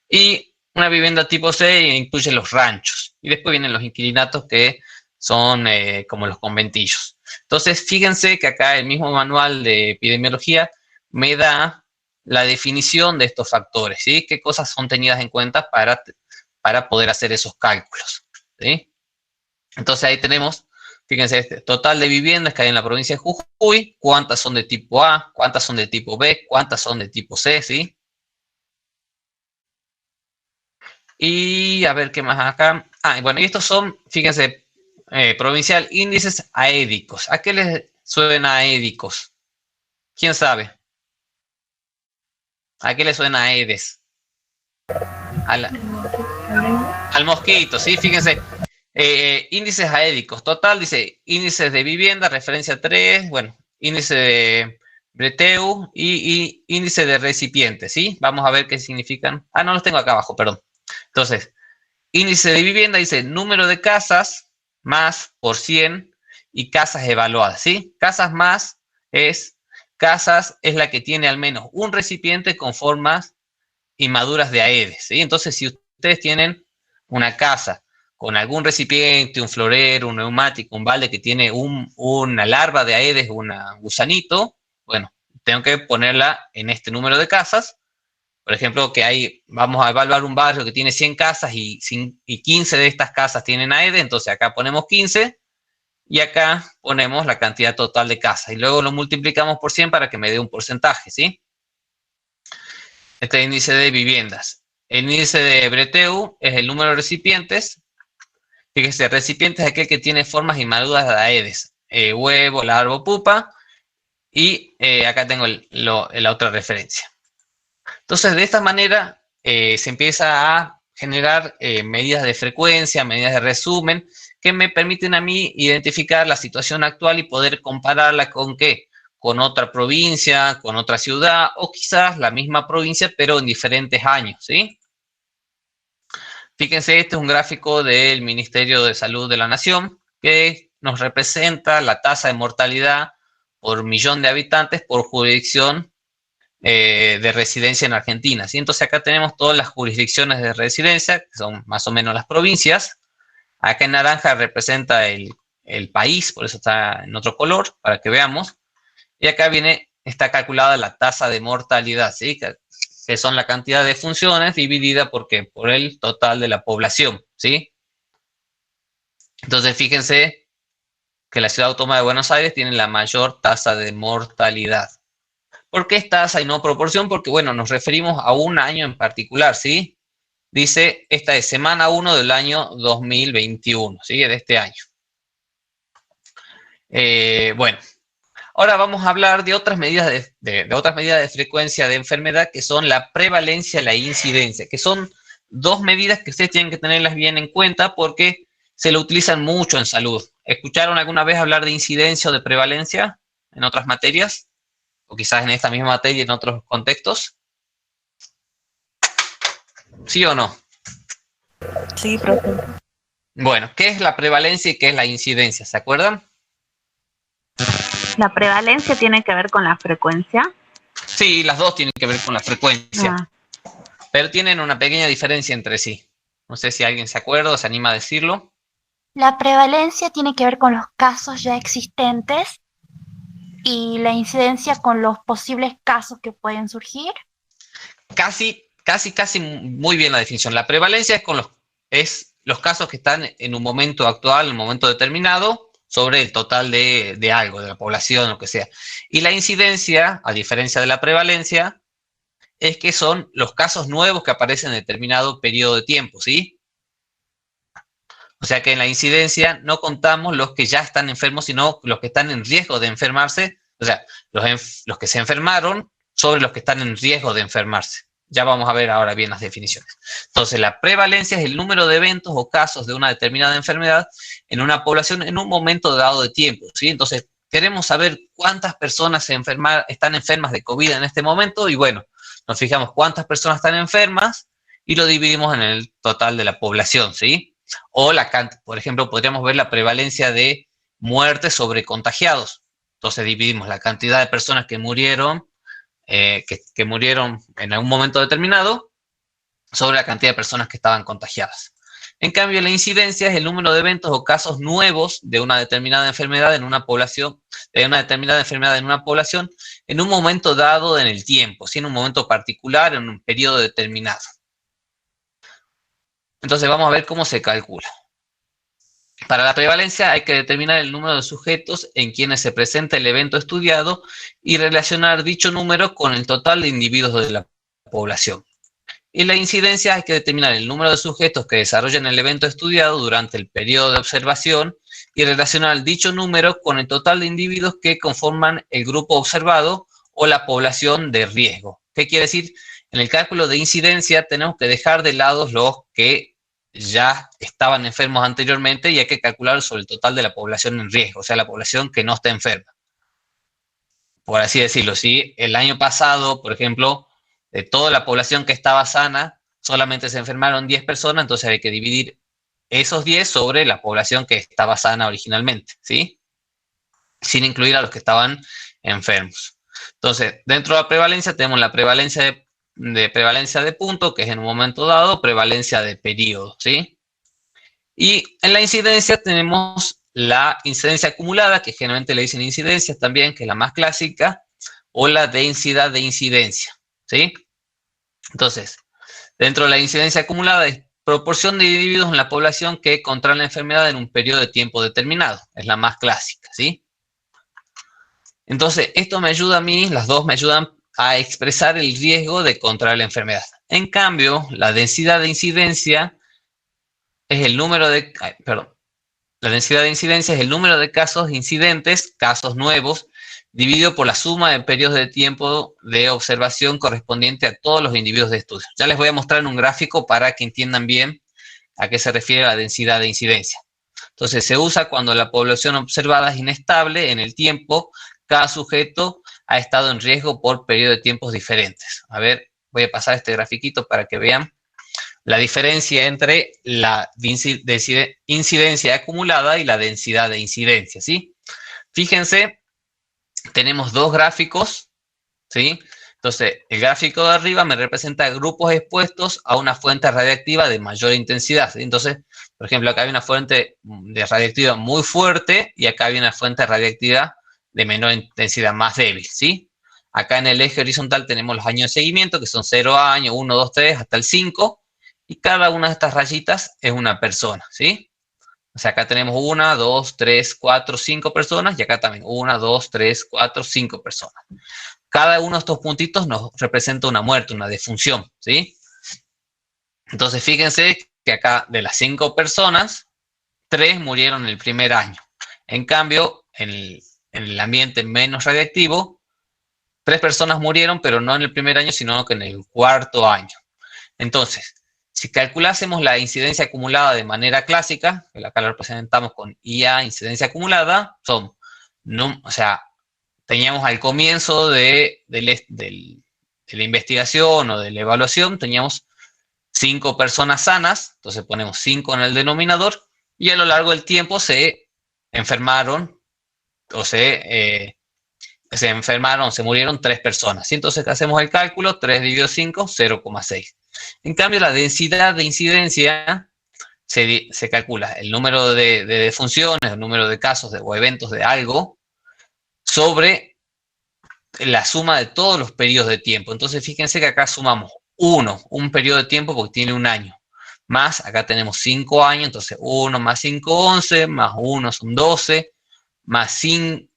Y una vivienda tipo C incluye los ranchos. Y después vienen los inquilinatos que son como los conventillos. Entonces, fíjense que acá el mismo manual de epidemiología me da la definición de estos factores, ¿sí? ¿Qué cosas son tenidas en cuenta para poder hacer esos cálculos, ¿sí? Entonces, ahí tenemos, fíjense, este total de viviendas que hay en la provincia de Jujuy, cuántas son de tipo A, cuántas son de tipo B, cuántas son de tipo C, ¿sí? Y a ver qué más acá. Bueno, y estos son, fíjense, provincial, índices aédicos. ¿A qué les suena aédicos? ¿Quién sabe? ¿A qué le suena Aedes? Al mosquito, ¿sí? Fíjense. Índices aédicos, total, dice índices de vivienda, referencia 3, bueno, índice de breteu y índice de recipiente, ¿sí? Vamos a ver qué significan. No los tengo acá abajo, perdón. Entonces, índice de vivienda dice número de casas más por 100 y casas evaluadas, ¿sí? Casas es la que tiene al menos un recipiente con formas inmaduras de Aedes, ¿sí? Entonces, si ustedes tienen una casa con algún recipiente, un florero, un neumático, un balde que tiene una larva de Aedes, un gusanito, bueno, tengo que ponerla en este número de casas. Por ejemplo, vamos a evaluar un barrio que tiene 100 casas y 15 de estas casas tienen Aedes, entonces acá ponemos 15 y acá ponemos la cantidad total de casas. Y luego lo multiplicamos por 100 para que me dé un porcentaje, ¿sí? Este es el índice de viviendas. El índice de breteu es el número de recipientes. Fíjese, recipiente es aquel que tiene formas inmaduras de Aedes, huevo, larvo, pupa, y acá tengo la otra referencia. Entonces, de esta manera se empieza a generar medidas de frecuencia, medidas de resumen, que me permiten a mí identificar la situación actual y poder compararla con ¿qué? Con otra provincia, con otra ciudad, o quizás la misma provincia, pero en diferentes años, ¿sí? Fíjense, este es un gráfico del Ministerio de Salud de la Nación que nos representa la tasa de mortalidad por millón de habitantes por jurisdicción de residencia en Argentina, ¿sí? Entonces acá tenemos todas las jurisdicciones de residencia, que son más o menos las provincias. Acá en naranja representa el país, por eso está en otro color, para que veamos. Y acá está calculada la tasa de mortalidad, ¿sí? Que son la cantidad de funciones dividida por el total de la población, ¿sí? Entonces, fíjense que la Ciudad Autónoma de Buenos Aires tiene la mayor tasa de mortalidad. ¿Por qué es tasa y no proporción? Porque, bueno, nos referimos a un año en particular, ¿sí? Dice, esta es semana 1 del año 2021, ¿sí? De este año. Bueno, ahora vamos a hablar de otras medidas otras medidas de frecuencia de enfermedad, que son la prevalencia y la incidencia, que son dos medidas que ustedes tienen que tenerlas bien en cuenta porque se lo utilizan mucho en salud. ¿Escucharon alguna vez hablar de incidencia o de prevalencia en otras materias? O quizás en esta misma materia en otros contextos. ¿Sí o no? Sí, profe. Bueno, ¿qué es la prevalencia y qué es la incidencia? ¿Se acuerdan? La prevalencia tiene que ver con la frecuencia. Sí, las dos tienen que ver con la frecuencia, Ah, pero tienen una pequeña diferencia entre sí. No sé si alguien se acuerda o se anima a decirlo. La prevalencia tiene que ver con los casos ya existentes y la incidencia con los posibles casos que pueden surgir. Casi muy bien la definición. La prevalencia es los casos que están en un momento actual, en un momento determinado, sobre el total de algo, de la población, lo que sea. Y la incidencia, a diferencia de la prevalencia, es que son los casos nuevos que aparecen en determinado periodo de tiempo, ¿sí? O sea que en la incidencia no contamos los que ya están enfermos, sino los que están en riesgo de enfermarse, o sea, los que se enfermaron sobre los que están en riesgo de enfermarse. Ya vamos a ver ahora bien las definiciones. Entonces, la prevalencia es el número de eventos o casos de una determinada enfermedad en una población en un momento dado de tiempo, ¿sí? Entonces, queremos saber cuántas personas están enfermas de COVID en este momento y bueno, nos fijamos cuántas personas están enfermas y lo dividimos en el total de la población, ¿sí? O por ejemplo, podríamos ver la prevalencia de muertes sobre contagiados. Entonces dividimos la cantidad de personas que murieron, que murieron en algún momento determinado, sobre la cantidad de personas que estaban contagiadas. En cambio, la incidencia es el número de eventos o casos nuevos de una determinada enfermedad en una población, en un momento dado en el tiempo, ¿sí? En un momento particular, en un periodo determinado. Entonces vamos a ver cómo se calcula. Para la prevalencia hay que determinar el número de sujetos en quienes se presenta el evento estudiado y relacionar dicho número con el total de individuos de la población. Y la incidencia hay que determinar el número de sujetos que desarrollan el evento estudiado durante el periodo de observación y relacionar dicho número con el total de individuos que conforman el grupo observado o la población de riesgo. ¿Qué quiere decir? En el cálculo de incidencia tenemos que dejar de lado los que ya estaban enfermos anteriormente y hay que calcular sobre el total de la población en riesgo, o sea, la población que no está enferma. Por así decirlo, si el año pasado, por ejemplo, de toda la población que estaba sana, solamente se enfermaron 10 personas, entonces hay que dividir esos 10 sobre la población que estaba sana originalmente, ¿sí? Sin incluir a los que estaban enfermos. Entonces, dentro de la prevalencia tenemos la prevalencia prevalencia de punto, que es en un momento dado, prevalencia de periodo, ¿sí? Y en la incidencia tenemos la incidencia acumulada, que generalmente le dicen incidencia también, que es la más clásica, o la densidad de incidencia, ¿sí? Entonces, dentro de la incidencia acumulada es proporción de individuos en la población que contraen la enfermedad en un periodo de tiempo determinado, es la más clásica, ¿sí? Entonces, esto me ayuda a mí, las dos me ayudan a expresar el riesgo de contraer la enfermedad. En cambio, la densidad de incidencia es el número de... La densidad de incidencia es el número de casos incidentes, casos nuevos, dividido por la suma de periodos de tiempo de observación correspondiente a todos los individuos de estudio. Ya les voy a mostrar en un gráfico para que entiendan bien a qué se refiere la densidad de incidencia. Entonces, se usa cuando la población observada es inestable en el tiempo. Cada sujeto ha estado en riesgo por periodos de tiempos diferentes. A ver, voy a pasar este grafiquito para que vean la diferencia entre la incidencia acumulada y la densidad de incidencia, ¿sí? Fíjense, tenemos dos gráficos, ¿sí? Entonces, el gráfico de arriba me representa grupos expuestos a una fuente radiactiva de mayor intensidad, ¿sí? Entonces, por ejemplo, acá hay una fuente de radiactiva muy fuerte y acá hay una fuente radiactiva de menor intensidad, más débil, ¿sí? Acá en el eje horizontal tenemos los años de seguimiento, que son 0 años, 1, 2, 3, hasta el 5, y cada una de estas rayitas es una persona, ¿sí? O sea, acá tenemos 1, 2, 3, 4, 5 personas y acá también 1, 2, 3, 4, 5 personas. Cada uno de estos puntitos nos representa una muerte, una defunción, ¿sí? Entonces, fíjense que acá de las 5 personas, 3 murieron en el primer año. En cambio, en el ambiente menos radiactivo, 3 personas murieron, pero no en el primer año, sino que en el cuarto año. Entonces, si calculásemos la incidencia acumulada de manera clásica, que acá la representamos con IA, incidencia acumulada, o sea, teníamos al comienzo de la investigación o de la evaluación, teníamos 5 personas sanas, entonces ponemos 5 en el denominador, y a lo largo del tiempo se enfermaron, o se murieron 3 personas. Y entonces hacemos el cálculo, 3 dividido 5, 0,6. En cambio, la densidad de incidencia se calcula el número de defunciones, el número de casos o eventos de algo, sobre la suma de todos los periodos de tiempo. Entonces, fíjense que acá sumamos un periodo de tiempo porque tiene un año, más acá tenemos 5 años, entonces 1 más 5, 11, más 1 son 12, más 5,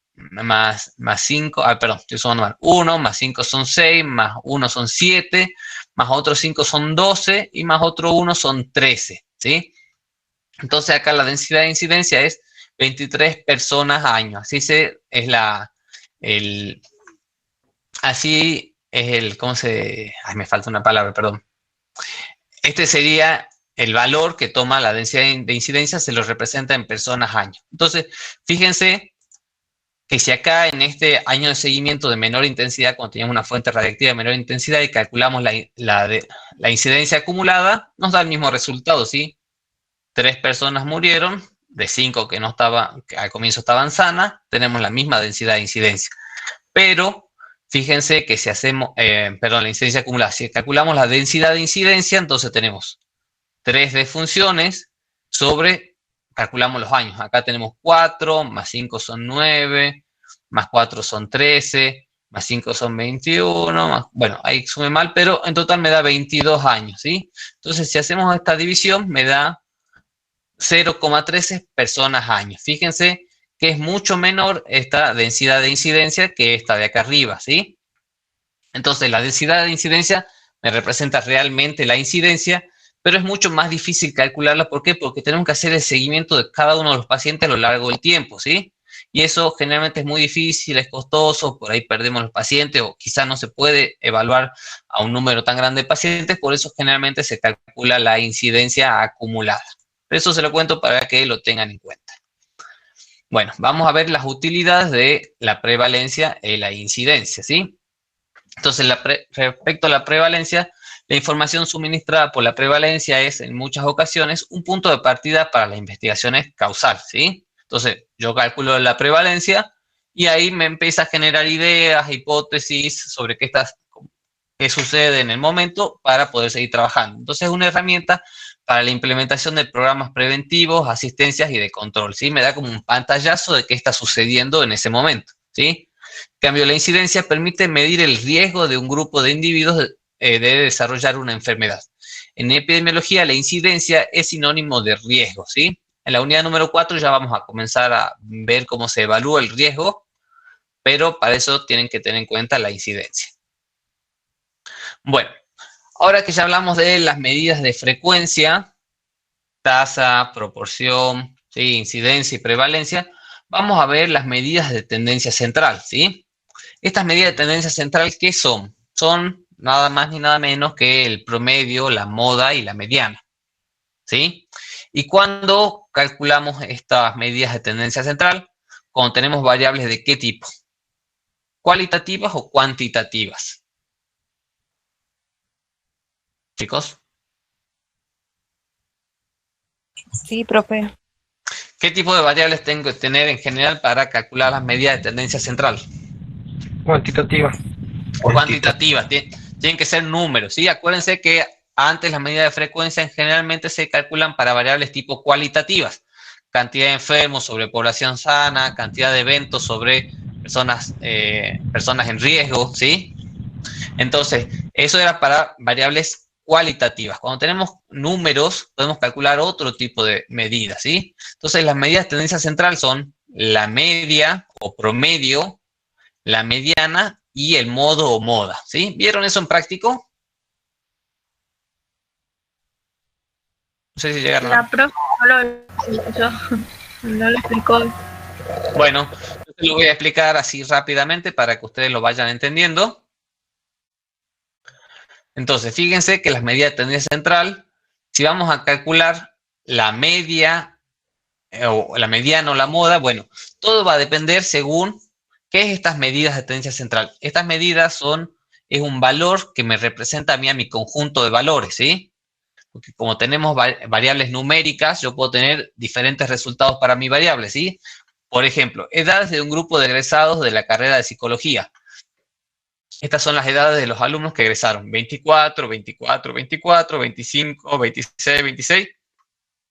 estoy sumando mal, 1 más 5 son 6, más 1 son 7, más otros 5 son 12 y más otro 1 son 13, ¿sí? Entonces acá la densidad de incidencia es 23 personas a año. Así es me falta una palabra, perdón. Este sería el valor que toma la densidad de incidencia, se lo representa en personas año. Entonces, fíjense que si acá en este año de seguimiento de menor intensidad, cuando teníamos una fuente radiactiva de menor intensidad y calculamos la incidencia acumulada, nos da el mismo resultado, ¿sí? 3 personas murieron, de 5 que al comienzo estaban sanas, tenemos la misma densidad de incidencia. Pero, fíjense que si hacemos, la incidencia acumulada, si calculamos la densidad de incidencia, entonces tenemos 3 defunciones calculamos los años. Acá tenemos 4, más 5 son 9, más 4 son 13, más 5 son 21, bueno, ahí sumé mal, pero en total me da 22 años, ¿sí? Entonces, si hacemos esta división, me da 0,13 personas años. Fíjense que es mucho menor esta densidad de incidencia que esta de acá arriba, ¿sí? Entonces, la densidad de incidencia me representa realmente la incidencia, pero es mucho más difícil calcularla. ¿Por qué? Porque tenemos que hacer el seguimiento de cada uno de los pacientes a lo largo del tiempo, ¿sí? Y eso generalmente es muy difícil, es costoso, por ahí perdemos los pacientes o quizás no se puede evaluar a un número tan grande de pacientes, por eso generalmente se calcula la incidencia acumulada. Eso se lo cuento para que lo tengan en cuenta. Bueno, vamos a ver las utilidades de la prevalencia y la incidencia, ¿sí? Entonces, respecto a la prevalencia, la información suministrada por la prevalencia es, en muchas ocasiones, un punto de partida para las investigaciones causales, ¿sí? Entonces, yo calculo la prevalencia y ahí me empieza a generar ideas, hipótesis sobre qué sucede en el momento para poder seguir trabajando. Entonces, es una herramienta para la implementación de programas preventivos, asistencias y de control, ¿sí? Me da como un pantallazo de qué está sucediendo en ese momento, ¿sí? En cambio, la incidencia permite medir el riesgo de un grupo de individuos de desarrollar una enfermedad. En epidemiología, la incidencia es sinónimo de riesgo, ¿sí? En la unidad número 4 ya vamos a comenzar a ver cómo se evalúa el riesgo, pero para eso tienen que tener en cuenta la incidencia. Bueno, ahora que ya hablamos de las medidas de frecuencia, tasa, proporción, ¿sí? Incidencia y prevalencia, vamos a ver las medidas de tendencia central, ¿sí? Estas medidas de tendencia central, ¿qué son? Son nada más ni nada menos que el promedio, la moda y la mediana, ¿sí? ¿Y cuándo calculamos estas medidas de tendencia central? Cuando tenemos variables de ¿qué tipo? ¿Cualitativas o cuantitativas? ¿Chicos? Sí, profe. ¿Qué tipo de variables tengo que tener en general para calcular las medidas de tendencia central? Cuantitativa. Cuantitativas. Tienen que ser números, ¿sí? Acuérdense que antes las medidas de frecuencia generalmente se calculan para variables tipo cualitativas. Cantidad de enfermos sobre población sana, cantidad de eventos sobre personas en riesgo, ¿sí? Entonces, eso era para variables cualitativas. Cuando tenemos números, podemos calcular otro tipo de medidas, ¿sí? Entonces, las medidas de tendencia central son la media o promedio, la mediana y el modo o moda, ¿sí? ¿Vieron eso en práctico? No sé si llegaron La profe no lo explicó. Bueno, yo te lo voy a explicar así rápidamente para que ustedes lo vayan entendiendo. Entonces, fíjense que las medidas de tendencia central, si vamos a calcular la media o la mediana o la moda, bueno, todo va a depender según qué es estas medidas de tendencia central. Estas medidas es un valor que me representa a mí a mi conjunto de valores, ¿sí? Porque como tenemos variables numéricas, yo puedo tener diferentes resultados para mi variable, ¿sí? Por ejemplo, edades de un grupo de egresados de la carrera de psicología. Estas son las edades de los alumnos que egresaron. 24, 24, 24, 25, 26, 26.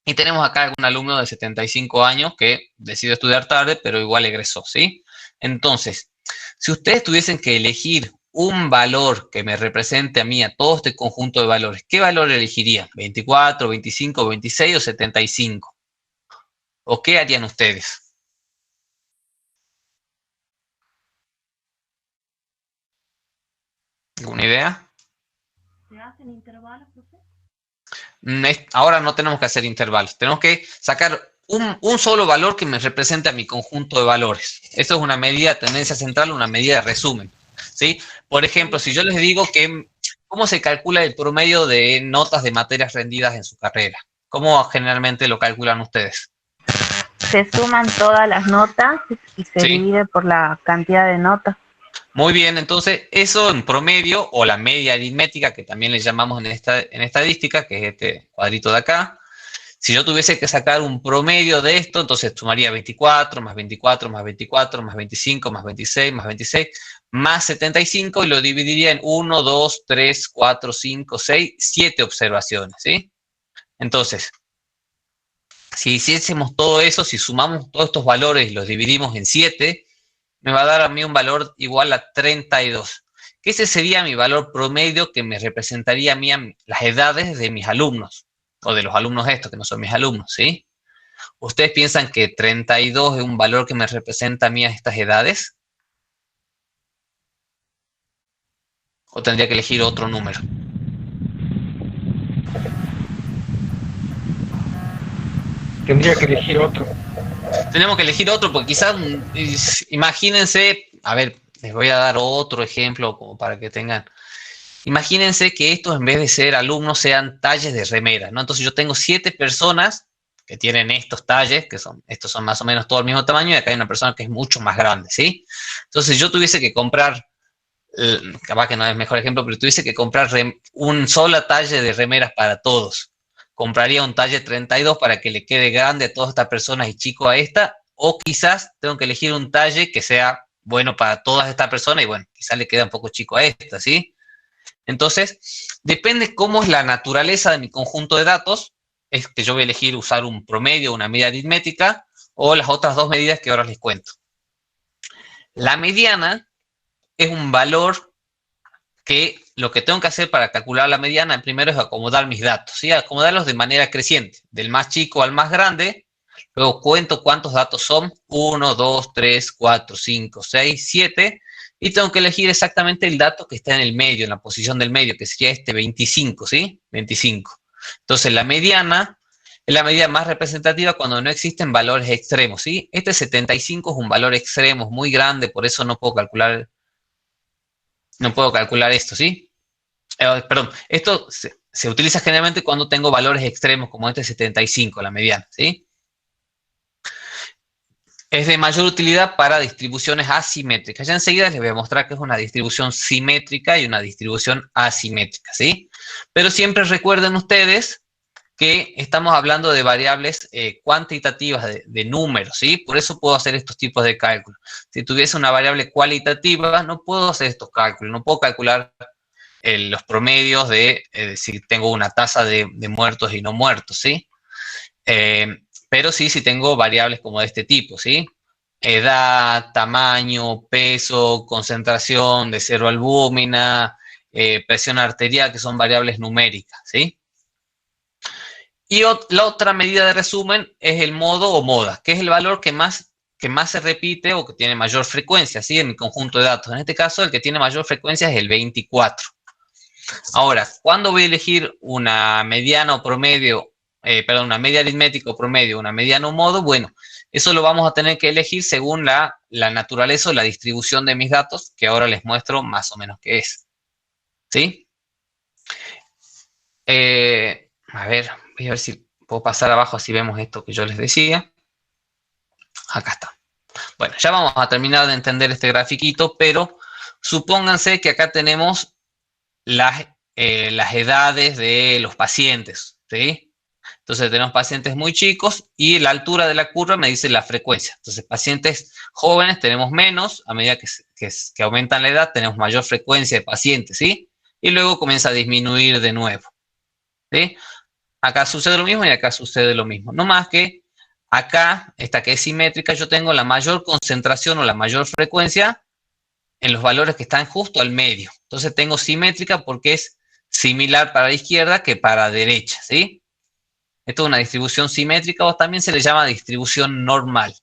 Y tenemos acá algún alumno de 75 años que decidió estudiar tarde, pero igual egresó, ¿sí? Entonces, si ustedes tuviesen que elegir un valor que me represente a mí, a todo este conjunto de valores, ¿qué valor elegirían? ¿24, 25, 26 o 75? ¿O qué harían ustedes? ¿Alguna idea? ¿Se hacen intervalos, profe? Ahora no tenemos que hacer intervalos. Tenemos que sacar un solo valor que me represente a mi conjunto de valores. Eso es una medida de tendencia central, una medida de resumen, ¿sí? Por ejemplo, si yo les digo que cómo se calcula el promedio de notas de materias rendidas en su carrera, ¿cómo generalmente lo calculan ustedes? Se suman todas las notas y se divide por la cantidad de notas. Muy bien, entonces eso en promedio, o la media aritmética, que también le llamamos en estadística, que es este cuadrito de acá. Si yo tuviese que sacar un promedio de esto, entonces sumaría 24, más 24, más 24, más 25, más 26, más 26, más 75, y lo dividiría en 1, 2, 3, 4, 5, 6, 7 observaciones, ¿sí? Entonces, si hiciésemos todo eso, si sumamos todos estos valores y los dividimos en 7, me va a dar a mí un valor igual a 32. Que ese sería mi valor promedio que me representaría a mí las edades de mis alumnos, o de los alumnos estos, que no son mis alumnos, ¿sí? ¿Ustedes piensan que 32 es un valor que me representa a mí a estas edades? ¿O tendría que elegir otro número? Tendría que elegir otro. Tenemos que elegir otro, porque quizás, imagínense, a ver, les voy a dar otro ejemplo como para que tengan. Imagínense que estos, en vez de ser alumnos, sean talles de remeras, ¿no? Entonces yo tengo 7 personas que tienen estos talles, estos son más o menos todo el mismo tamaño, y acá hay una persona que es mucho más grande, ¿sí? Entonces yo tuviese que comprar, capaz que no es el mejor ejemplo, pero tuviese que comprar un solo talle de remeras para todos. Compraría un talle 32 para que le quede grande a todas estas personas y chico a esta, o quizás tengo que elegir un talle que sea bueno para todas estas personas y bueno, quizás le queda un poco chico a esta, ¿sí? Entonces, depende cómo es la naturaleza de mi conjunto de datos, es que yo voy a elegir usar un promedio, una media aritmética, o las otras dos medidas que ahora les cuento. La mediana es un valor que lo que tengo que hacer para calcular la mediana, primero es acomodar mis datos, ¿sí? Acomodarlos de manera creciente, del más chico al más grande. Luego cuento cuántos datos son, 1, 2, 3, 4, 5, 6, 7, y tengo que elegir exactamente el dato que está en el medio, en la posición del medio, que sería este 25, ¿sí? 25. Entonces la mediana es la medida más representativa cuando no existen valores extremos, ¿sí? Este 75 es un valor extremo, muy grande, por eso no puedo calcular esto, ¿sí? Perdón, esto se utiliza generalmente cuando tengo valores extremos como este 75, la mediana, ¿sí? Es de mayor utilidad para distribuciones asimétricas. Ya enseguida les voy a mostrar que es una distribución simétrica y una distribución asimétrica, ¿sí? Pero siempre recuerden ustedes que estamos hablando de variables cuantitativas, de números, ¿sí? Por eso puedo hacer estos tipos de cálculos. Si tuviese una variable cualitativa, no puedo hacer estos cálculos, no puedo calcular los promedios de si tengo una tasa de muertos y no muertos, ¿sí? Pero sí, si tengo variables como de este tipo, ¿sí? Edad, tamaño, peso, concentración de 0 albúmina, presión arterial, que son variables numéricas, ¿sí? Y la otra medida de resumen es el modo o moda, que es el valor que más se repite o que tiene mayor frecuencia, ¿sí? En mi conjunto de datos. En este caso, el que tiene mayor frecuencia es el 24. Ahora, ¿cuándo voy a elegir una mediana o promedio, una media aritmética o promedio, una mediana o modo? Bueno, eso lo vamos a tener que elegir según la naturaleza o la distribución de mis datos, que ahora les muestro más o menos qué es, ¿sí? A ver, voy a ver si puedo pasar abajo, así vemos esto que yo les decía. Acá está. Bueno, ya vamos a terminar de entender este grafiquito, pero supónganse que acá tenemos las edades de los pacientes, ¿sí? Entonces tenemos pacientes muy chicos y la altura de la curva me dice la frecuencia. Entonces pacientes jóvenes tenemos menos, a medida que aumentan la edad tenemos mayor frecuencia de pacientes, ¿sí? Y luego comienza a disminuir de nuevo, ¿sí? Acá sucede lo mismo y acá sucede lo mismo. No más que acá, esta que es simétrica, yo tengo la mayor concentración o la mayor frecuencia en los valores que están justo al medio. Entonces tengo simétrica porque es similar para la izquierda que para la derecha, ¿sí? Esto es una distribución simétrica o también se le llama distribución normal.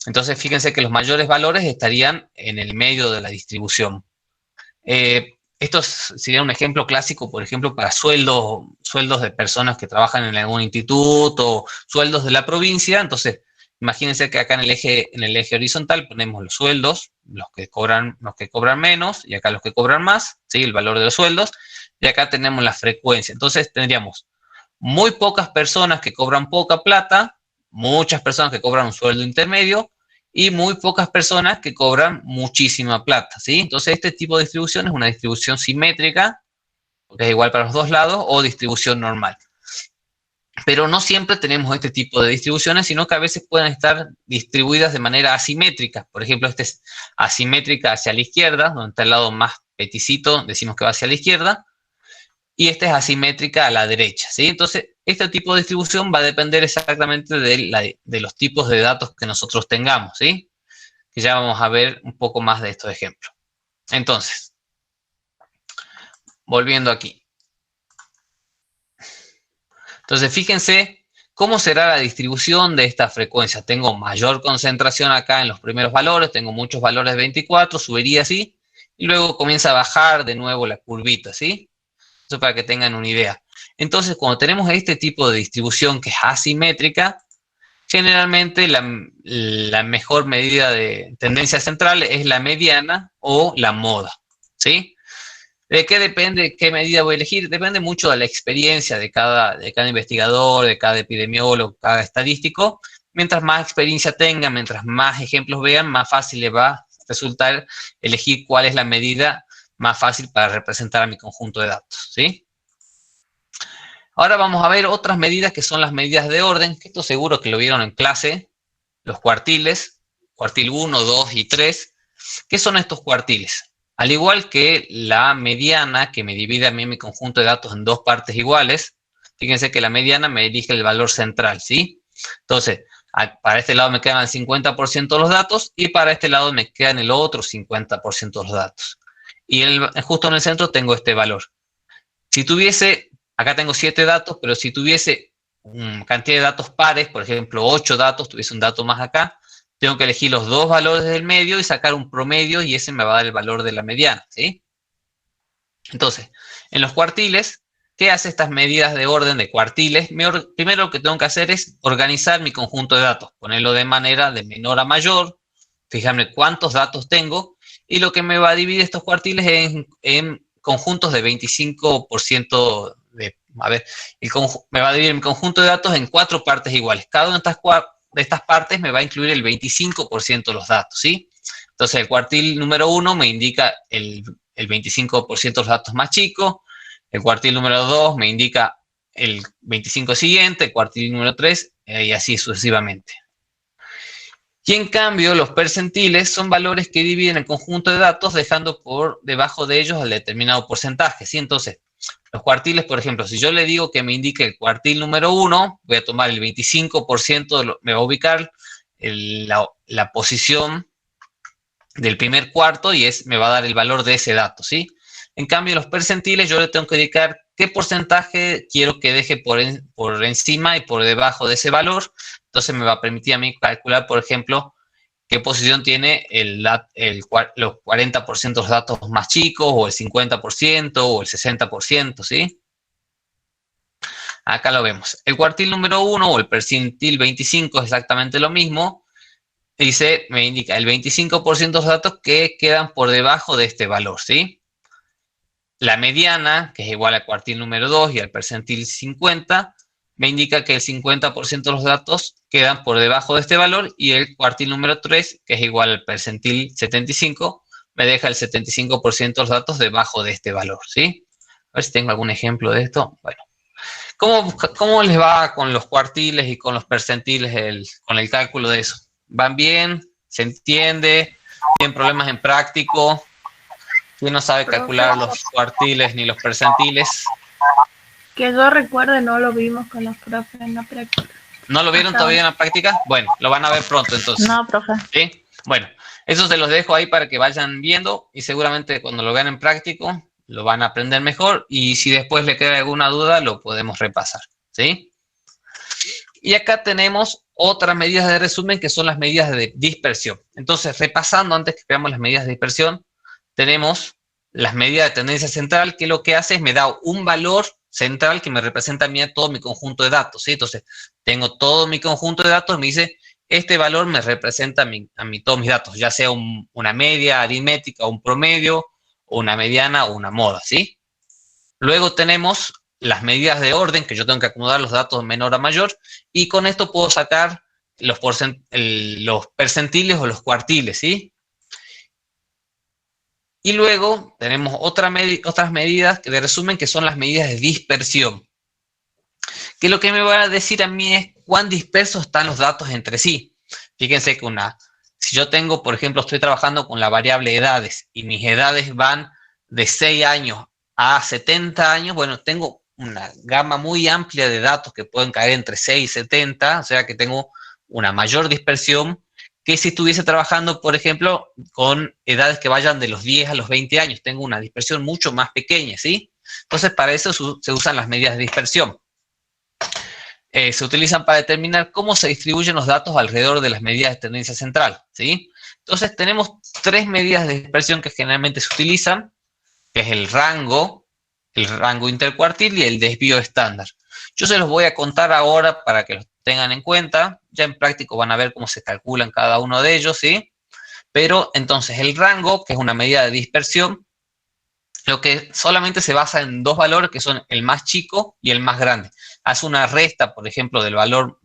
Entonces fíjense que los mayores valores estarían en el medio de la distribución. Esto sería un ejemplo clásico, por ejemplo, para sueldos de personas que trabajan en algún instituto, sueldos de la provincia. Entonces, imagínense que acá en el eje horizontal ponemos los sueldos, los que cobran menos, y acá los que cobran más, ¿sí? El valor de los sueldos, y acá tenemos la frecuencia. Entonces, tendríamos muy pocas personas que cobran poca plata, muchas personas que cobran un sueldo intermedio, y muy pocas personas que cobran muchísima plata, ¿sí? Entonces, este tipo de distribución es una distribución simétrica, porque es igual para los dos lados, o distribución normal. Pero no siempre tenemos este tipo de distribuciones, sino que a veces pueden estar distribuidas de manera asimétrica. Por ejemplo, esta es asimétrica hacia la izquierda, donde está el lado más peticito, decimos que va hacia la izquierda, y esta es asimétrica a la derecha, ¿sí? Entonces, este tipo de distribución va a depender exactamente de los tipos de datos que nosotros tengamos, ¿sí? Que ya vamos a ver un poco más de estos ejemplos. Entonces, volviendo aquí. Entonces, fíjense cómo será la distribución de esta frecuencia. Tengo mayor concentración acá en los primeros valores, tengo muchos valores de 24, subiría así, y luego comienza a bajar de nuevo la curvita, ¿sí? Eso para que tengan una idea. Entonces, cuando tenemos este tipo de distribución que es asimétrica, generalmente la mejor medida de tendencia central es la mediana o la moda, ¿sí? ¿De qué depende? ¿Qué medida voy a elegir? Depende mucho de la experiencia de cada investigador, de cada epidemiólogo, cada estadístico. Mientras más experiencia tengan, mientras más ejemplos vean, más fácil les va a resultar elegir cuál es la medida más fácil para representar a mi conjunto de datos, ¿sí? Ahora vamos a ver otras medidas que son las medidas de orden, que esto seguro que lo vieron en clase, los cuartiles, cuartil 1, 2 y 3. ¿Qué son estos cuartiles? Al igual que la mediana, que me divide a mí mi conjunto de datos en dos partes iguales, fíjense que la mediana me elige el valor central, ¿sí? Entonces, para este lado me quedan el 50% de los datos y para este lado me quedan el otro 50% de los datos. Y justo en el centro tengo este valor. Si tuviese, acá tengo 7 datos, pero si tuviese cantidad de datos pares, por ejemplo 8 datos, tuviese un dato más acá, tengo que elegir los dos valores del medio y sacar un promedio y ese me va a dar el valor de la mediana, ¿sí? Entonces, en los cuartiles, ¿qué hace estas medidas de orden de cuartiles? Primero lo que tengo que hacer es organizar mi conjunto de datos, ponerlo de manera de menor a mayor, fijarme cuántos datos tengo, y lo que me va a dividir estos cuartiles es en conjuntos de 25% me va a dividir mi conjunto de datos en 4 partes iguales. Cada una de estas partes me va a incluir el 25% de los datos, ¿sí? Entonces, el cuartil número 1 me indica el 25% de los datos más chicos, el cuartil número 2 me indica el 25% siguiente, el cuartil número 3, y así sucesivamente. Y en cambio, los percentiles son valores que dividen el conjunto de datos dejando por debajo de ellos el determinado porcentaje, ¿sí? Entonces, los cuartiles, por ejemplo, si yo le digo que me indique el cuartil número 1, voy a tomar el 25%, me va a ubicar la posición del primer cuarto y me va a dar el valor de ese dato, ¿sí? En cambio, los percentiles yo le tengo que indicar qué porcentaje quiero que deje por encima y por debajo de ese valor. Entonces me va a permitir a mí calcular, por ejemplo, qué posición tiene los 40% de los datos más chicos, o el 50%, o el 60%, ¿sí? Acá lo vemos. El cuartil número 1 o el percentil 25 es exactamente lo mismo. Dice, me indica el 25% de los datos que quedan por debajo de este valor, ¿sí? La mediana, que es igual al cuartil número 2 y al percentil 50, me indica que el 50% de los datos quedan por debajo de este valor, y el cuartil número 3, que es igual al percentil 75, me deja el 75% de los datos debajo de este valor, ¿sí? A ver si tengo algún ejemplo de esto. Bueno, ¿cómo les va con los cuartiles y con los percentiles, con el cálculo de eso? ¿Van bien? ¿Se entiende? ¿Tienen problemas en práctico? ¿Quién no sabe calcular los cuartiles ni los percentiles? Que yo recuerde, no lo vimos con los profes en la práctica. ¿No lo vieron todavía en la práctica? Bueno, lo van a ver pronto entonces. No, profe. ¿Sí? Bueno, eso se los dejo ahí para que vayan viendo, y seguramente cuando lo vean en práctico lo van a aprender mejor, y si después le queda alguna duda lo podemos repasar, ¿sí? Y acá tenemos otras medidas de resumen, que son las medidas de dispersión. Entonces, repasando antes que veamos las medidas de dispersión, tenemos las medidas de tendencia central, que lo que hace es me da un valor central que me representa a mí a todo mi conjunto de datos, ¿sí? Entonces, tengo todo mi conjunto de datos, me dice, este valor me representa a mí todos mis datos, ya sea una media aritmética, un promedio, o una mediana, o una moda, ¿sí? Luego tenemos las medidas de orden, que yo tengo que acomodar los datos de menor a mayor, y con esto puedo sacar los percentiles o los cuartiles, ¿sí? Y luego tenemos otras medidas de resumen, que son las medidas de dispersión, que lo que me va a decir a mí es cuán dispersos están los datos entre sí. Fíjense que si yo tengo, por ejemplo, estoy trabajando con la variable edades, y mis edades van de 6 años a 70 años, bueno, tengo una gama muy amplia de datos que pueden caer entre 6 y 70, o sea que tengo una mayor dispersión que si estuviese trabajando, por ejemplo, con edades que vayan de los 10 a los 20 años. Tengo una dispersión mucho más pequeña, ¿sí? Entonces, para eso se usan las medidas de dispersión. Se utilizan para determinar cómo se distribuyen los datos alrededor de las medidas de tendencia central, ¿sí? Entonces, tenemos 3 medidas de dispersión que generalmente se utilizan, que es el rango intercuartil y el desvío estándar. Yo se los voy a contar ahora para que los tengan en cuenta. Ya en práctico van a ver cómo se calculan cada uno de ellos, ¿sí? Pero entonces el rango, que es una medida de dispersión, lo que solamente se basa en 2 valores, que son el más chico y el más grande. Hace una resta, por ejemplo, del valor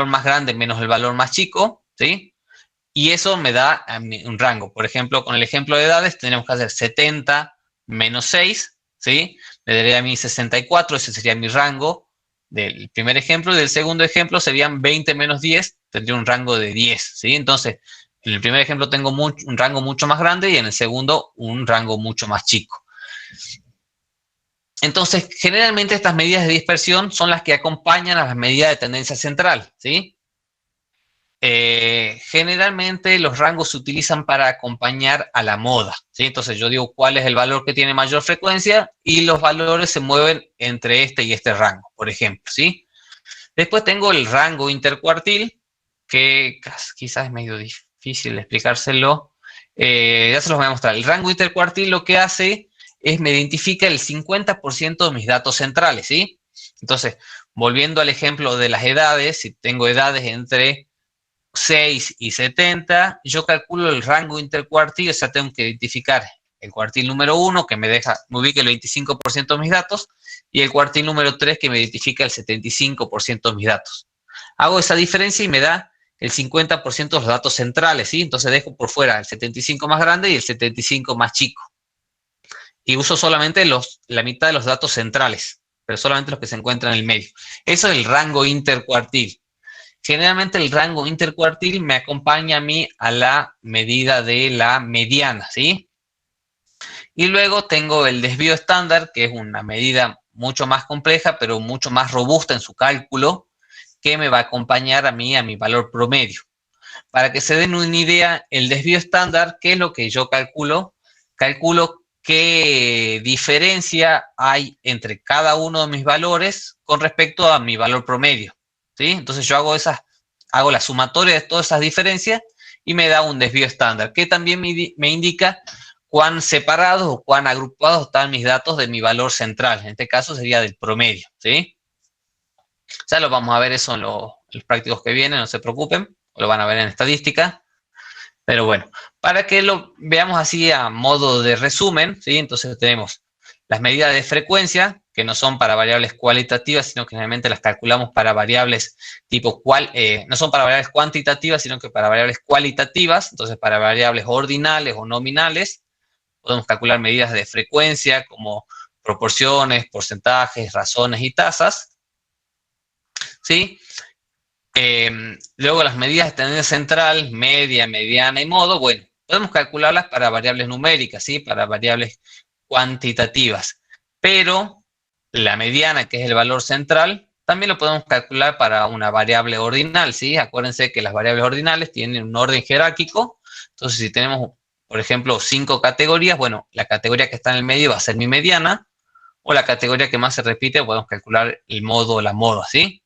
más grande menos el valor más chico, ¿sí? Y eso me da un rango. Por ejemplo, con el ejemplo de edades, tenemos que hacer 70 menos 6, ¿sí? Me daría a mí 64, ese sería mi rango del primer ejemplo, y del segundo ejemplo serían 20 menos 10, tendría un rango de 10, ¿sí? Entonces, en el primer ejemplo tengo un rango mucho más grande, y en el segundo un rango mucho más chico. Entonces, generalmente estas medidas de dispersión son las que acompañan a las medidas de tendencia central, ¿sí? Generalmente los rangos se utilizan para acompañar a la moda, ¿sí? Entonces yo digo cuál es el valor que tiene mayor frecuencia, y los valores se mueven entre este y este rango, por ejemplo, ¿sí? Después tengo el rango intercuartil, que quizás es medio difícil explicárselo. Ya se los voy a mostrar. El rango intercuartil lo que hace es me identifica el 50% de mis datos centrales, ¿sí? Entonces, volviendo al ejemplo de las edades, si tengo edades entre 6 y 70, yo calculo el rango intercuartil, o sea, tengo que identificar el cuartil número 1, que me ubique el 25% de mis datos, y el cuartil número 3, que me identifica el 75% de mis datos. Hago esa diferencia y me da el 50% de los datos centrales, ¿sí? Entonces dejo por fuera el 75 más grande y el 75 más chico. Y uso solamente la mitad de los datos centrales, pero solamente los que se encuentran en el medio. Eso es el rango intercuartil. Generalmente el rango intercuartil me acompaña a mí a la medida de la mediana, ¿sí? Y luego tengo el desvío estándar, que es una medida mucho más compleja, pero mucho más robusta en su cálculo, que me va a acompañar a mí a mi valor promedio. Para que se den una idea, el desvío estándar, ¿qué es lo que yo calculo? Calculo qué diferencia hay entre cada uno de mis valores con respecto a mi valor promedio, ¿sí? Entonces yo hago la sumatoria de todas esas diferencias y me da un desvío estándar, que también me indica cuán separados o cuán agrupados están mis datos de mi valor central. En este caso sería del promedio, ¿sí? Ya lo vamos a ver eso en los prácticos que vienen, no se preocupen, lo van a ver en estadística. Pero bueno, para que lo veamos así a modo de resumen, ¿sí? Entonces tenemos las medidas de frecuencia, que no son para variables cualitativas, sino que generalmente las calculamos para variables tipo no son para variables cuantitativas, sino que para variables cualitativas. Entonces, para variables ordinales o nominales, podemos calcular medidas de frecuencia como proporciones, porcentajes, razones y tasas, ¿sí? Luego las medidas de tendencia central, media, mediana y modo, bueno, podemos calcularlas para variables numéricas, ¿sí? Para variables cuantitativas, pero la mediana, que es el valor central, también lo podemos calcular para una variable ordinal, ¿sí? Acuérdense que las variables ordinales tienen un orden jerárquico, entonces si tenemos, por ejemplo, 5 categorías, bueno, la categoría que está en el medio va a ser mi mediana, o la categoría que más se repite, podemos calcular el modo o la moda, ¿sí?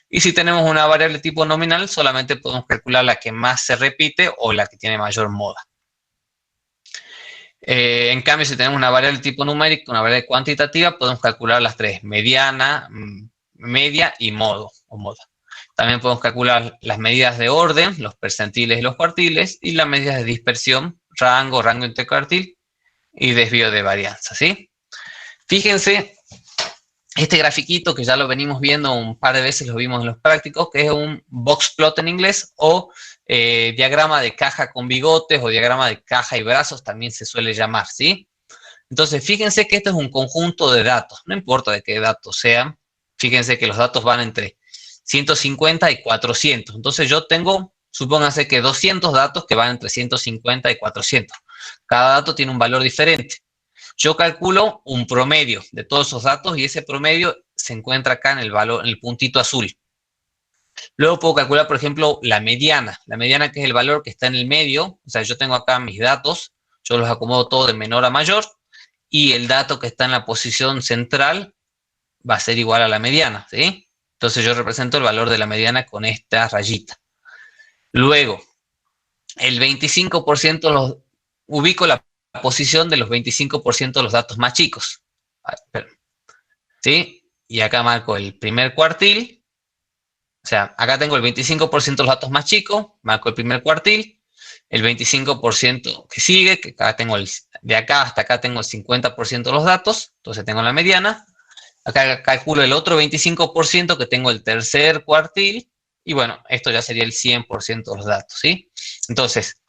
Y si tenemos una variable tipo nominal, solamente podemos calcular la que más se repite o la que tiene mayor moda. En cambio, si tenemos una variable tipo numérica, una variable cuantitativa, podemos calcular las tres: mediana, media y modo o moda. También podemos calcular las medidas de orden, los percentiles y los cuartiles, y las medidas de dispersión, rango intercuartil y desvío de varianza, ¿sí? Fíjense, este grafiquito que ya lo venimos viendo un par de veces, lo vimos en los prácticos, que es un box plot en inglés, o diagrama de caja con bigotes, o diagrama de caja y brazos, también se suele llamar, ¿sí? Entonces, fíjense que esto es un conjunto de datos, no importa de qué datos sean, fíjense que los datos van entre 150 y 400, entonces yo tengo, supónganse que 200 datos que van entre 150 y 400, cada dato tiene un valor diferente. Yo calculo un promedio de todos esos datos y ese promedio se encuentra acá en el valor, en el puntito azul. Luego puedo calcular, por ejemplo, la mediana que es el valor que está en el medio, o sea, yo tengo acá mis datos, yo los acomodo todos de menor a mayor, y el dato que está en la posición central va a ser igual a la mediana, ¿sí? Entonces yo represento el valor de la mediana con esta rayita. Luego, el 25% ubico la posición de los 25% de los datos más chicos, ¿sí? Y acá marco el primer cuartil, o sea, acá tengo el 25% de los datos más chicos, marco el primer cuartil, el 25% que sigue, que acá tengo de acá hasta acá tengo el 50% de los datos, entonces tengo la mediana, acá calculo el otro 25% que tengo el tercer cuartil, y bueno, esto ya sería el 100% de los datos, ¿sí? Entonces,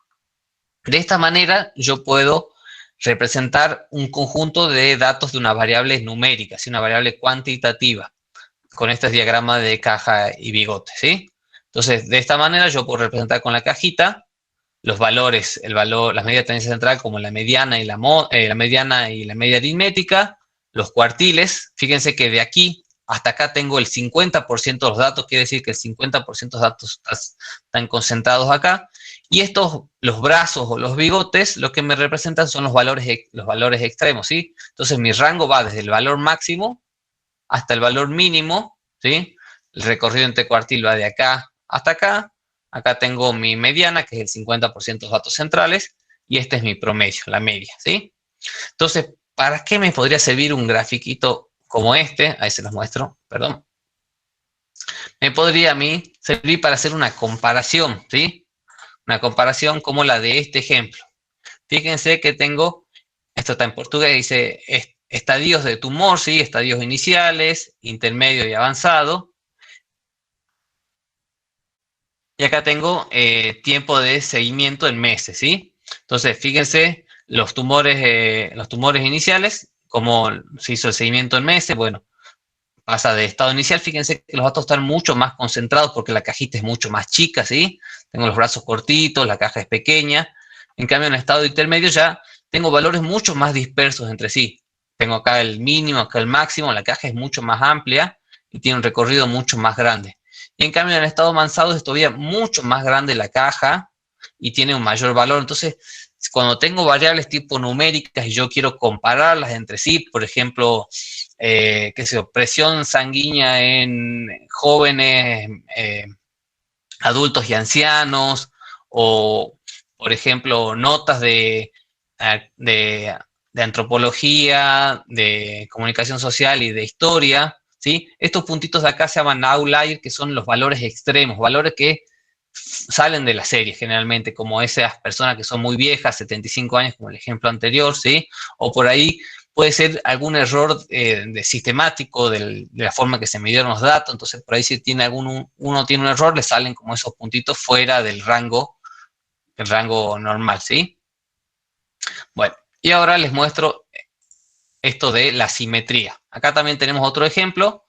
de esta manera yo puedo representar un conjunto de datos de una variable numérica, ¿sí? Una variable cuantitativa, con este diagrama de caja y bigote, ¿sí? Entonces, de esta manera yo puedo representar con la cajita los valores, las medidas de tendencia central como la mediana y la media aritmética, los cuartiles. Fíjense que de aquí hasta acá tengo el 50% de los datos, quiere decir que el 50% de los datos están concentrados acá. Y los brazos o los bigotes, lo que me representan son los valores extremos, ¿sí? Entonces mi rango va desde el valor máximo hasta el valor mínimo, ¿sí? El recorrido entre cuartil va de acá hasta acá. Acá tengo mi mediana, que es el 50% de los datos centrales, y este es mi promedio, la media, ¿sí? Entonces, ¿para qué me podría servir un grafiquito como este? Ahí se los muestro, perdón. Me podría a mí servir para hacer una comparación, ¿sí? Una comparación como la de este ejemplo. Fíjense que tengo, esto está en portugués, dice estadios de tumor, ¿sí? Estadios iniciales, intermedio y avanzado. Y acá tengo tiempo de seguimiento en meses, ¿sí? Entonces, fíjense los tumores iniciales, cómo se hizo el seguimiento en meses. Bueno, pasa de estado inicial, fíjense que los datos están mucho más concentrados porque la cajita es mucho más chica, ¿sí? Tengo los brazos cortitos, la caja es pequeña. En cambio, en el estado intermedio ya tengo valores mucho más dispersos entre sí. Tengo acá el mínimo, acá el máximo, la caja es mucho más amplia y tiene un recorrido mucho más grande. Y en cambio, en el estado avanzado es todavía mucho más grande la caja y tiene un mayor valor. Entonces, cuando tengo variables tipo numéricas y yo quiero compararlas entre sí, por ejemplo, qué sé yo, presión sanguínea en jóvenes, adultos y ancianos, o, por ejemplo, notas de antropología, de comunicación social y de historia, ¿sí? Estos puntitos de acá se llaman outlier, que son los valores extremos, valores que salen de la serie generalmente, como esas personas que son muy viejas, 75 años, como el ejemplo anterior, ¿sí? O por ahí puede ser algún error sistemático de la forma que se midieron los datos, entonces por ahí si tiene uno tiene un error, le salen como esos puntitos fuera del rango, el rango normal, ¿sí? Bueno, y ahora les muestro esto de la simetría. Acá también tenemos otro ejemplo,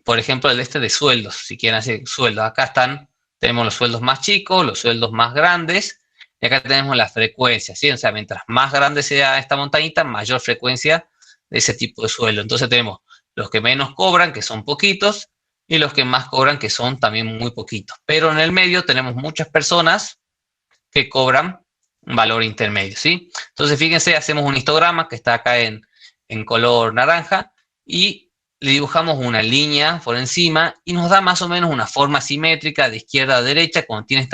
por ejemplo el de sueldos, si quieren hacer sueldos. Acá tenemos los sueldos más chicos, los sueldos más grandes, y acá tenemos la frecuencia, ¿sí? O sea, mientras más grande sea esta montañita, mayor frecuencia de ese tipo de sueldo. Entonces tenemos los que menos cobran, que son poquitos, y los que más cobran, que son también muy poquitos. Pero en el medio tenemos muchas personas que cobran un valor intermedio, ¿sí? Entonces, fíjense, hacemos un histograma que está acá en color naranja y le dibujamos una línea por encima y nos da más o menos una forma simétrica de izquierda a derecha. Cuando tiene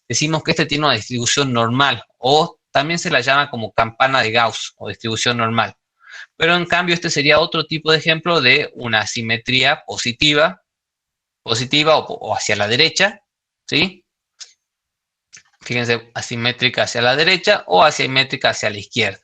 decimos que tiene una distribución normal, o también se la llama como campana de Gauss o distribución normal. Pero en cambio sería otro tipo de ejemplo de una simetría positiva o hacia la derecha, ¿sí? Fíjense, asimétrica hacia la derecha o asimétrica hacia la izquierda.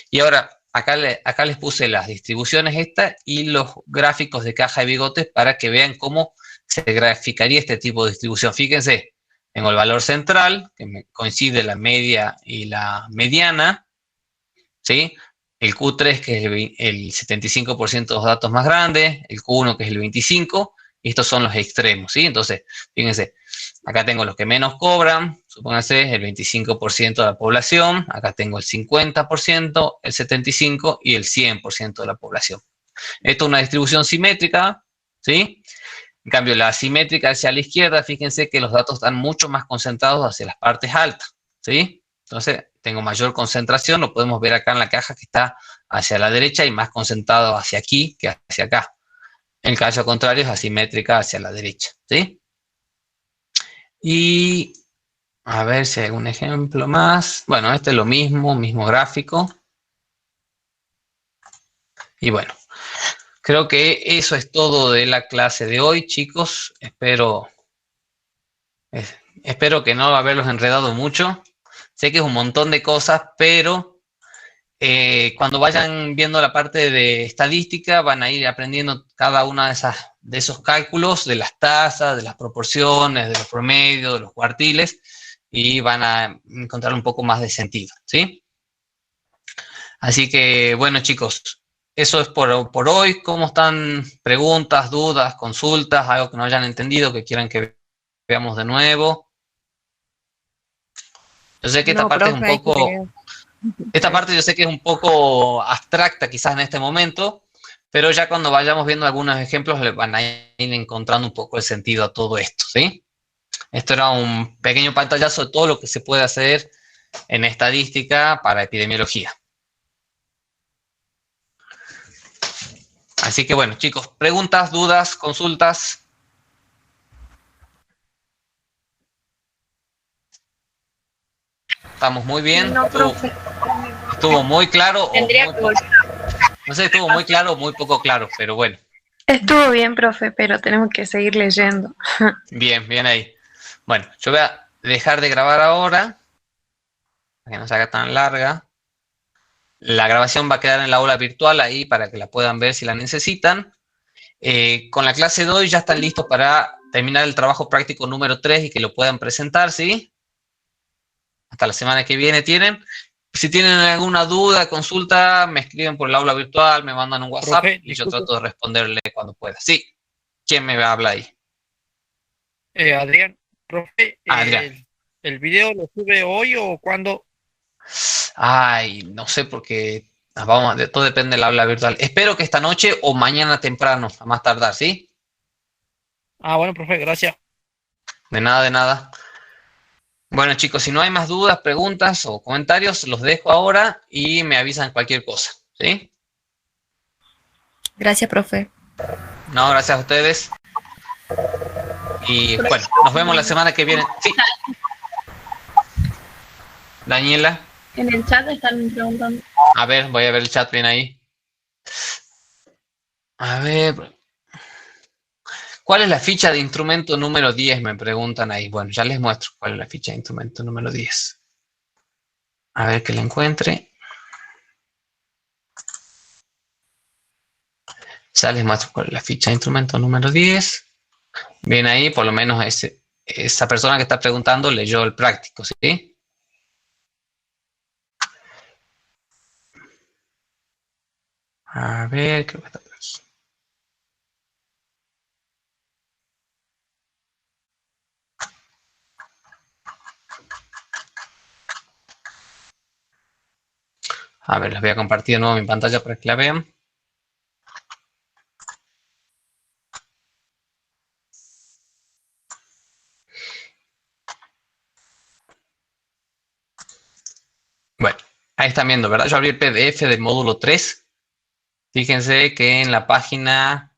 Y ahora, acá les puse las distribuciones y los gráficos de caja de bigotes para que vean cómo se graficaría este tipo de distribución. Fíjense, tengo el valor central, que me coincide la media y la mediana, ¿sí? El Q3, que es el 75% de los datos más grandes, el Q1, que es el 25%, y estos son los extremos, ¿sí? Entonces, fíjense, acá tengo los que menos cobran, supónganse el 25% de la población, acá tengo el 50%, el 75% y el 100% de la población. Esto es una distribución simétrica, ¿sí? En cambio, la asimétrica hacia la izquierda, fíjense que los datos están mucho más concentrados hacia las partes altas, ¿sí? Entonces, tengo mayor concentración, lo podemos ver acá en la caja que está hacia la derecha y más concentrado hacia aquí que hacia acá. En el caso contrario es asimétrica hacia la derecha, ¿sí? Y a ver si hay algún ejemplo más. Bueno, este es lo mismo gráfico. Y bueno, creo que eso es todo de la clase de hoy, chicos. Espero que no haberlos enredado mucho. Sé que es un montón de cosas, pero cuando vayan viendo la parte de estadística van a ir aprendiendo cada una de esos cálculos, de las tasas, de las proporciones, de los promedios, de los cuartiles, y van a encontrar un poco más de sentido, ¿sí? Así que, bueno, chicos, eso es por hoy. ¿Cómo están? ¿Preguntas, dudas, consultas, algo que no hayan entendido, que quieran que veamos de nuevo? Yo sé que esta parte es un poco... Esta parte yo sé que es un poco abstracta quizás en este momento, pero ya cuando vayamos viendo algunos ejemplos le van a ir encontrando un poco el sentido a todo esto, ¿sí? Esto era un pequeño pantallazo de todo lo que se puede hacer en estadística para epidemiología. Así que bueno, chicos, preguntas, dudas, consultas. Estamos muy bien. No, profe. Estuvo muy claro. Tendría que volver. No sé, estuvo muy claro o muy poco claro, pero bueno. Estuvo bien, profe, pero tenemos que seguir leyendo. Bien, bien ahí. Bueno, yo voy a dejar de grabar ahora, para que no se haga tan larga. La grabación va a quedar en la aula virtual ahí para que la puedan ver si la necesitan. Con la clase de hoy ya están listos para terminar el trabajo práctico número 3 y que lo puedan presentar, ¿sí? Hasta la semana que viene tienen. Si tienen alguna duda, consulta, me escriben por el aula virtual, me mandan un WhatsApp, profe, y yo trato de responderle cuando pueda. Sí, ¿quién me habla ahí? Adrián, profe, Adrián. ¿el video lo sube hoy o cuándo? Ay, no sé porque todo depende del aula virtual. Espero que esta noche o mañana temprano, a más tardar, ¿sí? Ah, bueno, profe, gracias. De nada, de nada. Bueno, chicos, si no hay más dudas, preguntas o comentarios, los dejo ahora y me avisan cualquier cosa, ¿sí? Gracias, profe. No, gracias a ustedes. Y bueno, nos vemos la semana que viene. Sí. Daniela. En el chat están preguntando. A ver, voy a ver el chat bien ahí. A ver. ¿Cuál es la ficha de instrumento número 10? Me preguntan ahí. Bueno, ya les muestro cuál es la ficha de instrumento número 10. A ver que la encuentre. Ya les muestro cuál es la ficha de instrumento número 10. Bien ahí, por lo menos esa persona que está preguntando leyó el práctico, ¿sí? A ver, creo que está por aquí. A ver, les voy a compartir de nuevo mi pantalla para que la vean. Bueno, ahí están viendo, ¿verdad? Yo abrí el PDF del módulo 3. Fíjense que en la página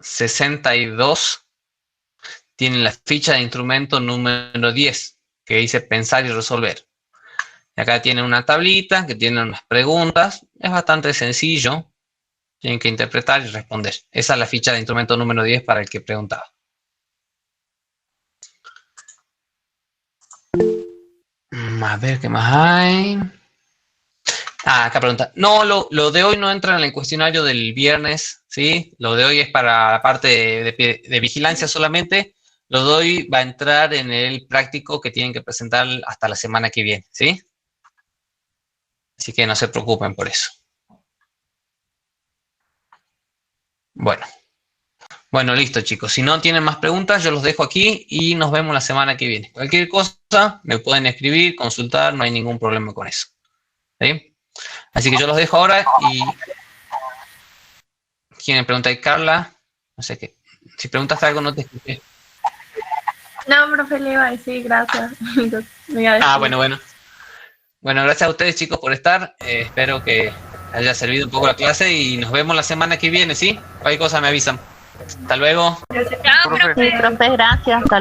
62 tienen la ficha de instrumento número 10, que dice pensar y resolver. Y acá tienen una tablita que tiene unas preguntas. Es bastante sencillo. Tienen que interpretar y responder. Esa es la ficha de instrumento número 10 para el que preguntaba. A ver, ¿qué más hay? Acá pregunta. No, lo de hoy no entra en el cuestionario del viernes, ¿sí? Lo de hoy es para la parte de vigilancia solamente. Lo de hoy va a entrar en el práctico que tienen que presentar hasta la semana que viene, ¿sí? Así que no se preocupen por eso. Bueno, listo, chicos. Si no tienen más preguntas, yo los dejo aquí y nos vemos la semana que viene. Cualquier cosa me pueden escribir, consultar, no hay ningún problema con eso. ¿Sí? Así que yo los dejo ahora y... ¿Quién pregunta? ¿Y Carla? No sé qué. Si preguntaste algo, no te escuché. No, profe, le iba a decir gracias. Me iba a decir. Bueno. Bueno, gracias a ustedes, chicos, por estar. Espero que haya servido un poco la clase y nos vemos la semana que viene, ¿sí? Cualquier cosa me avisan. Hasta luego. Gracias, profe, gracias. Hasta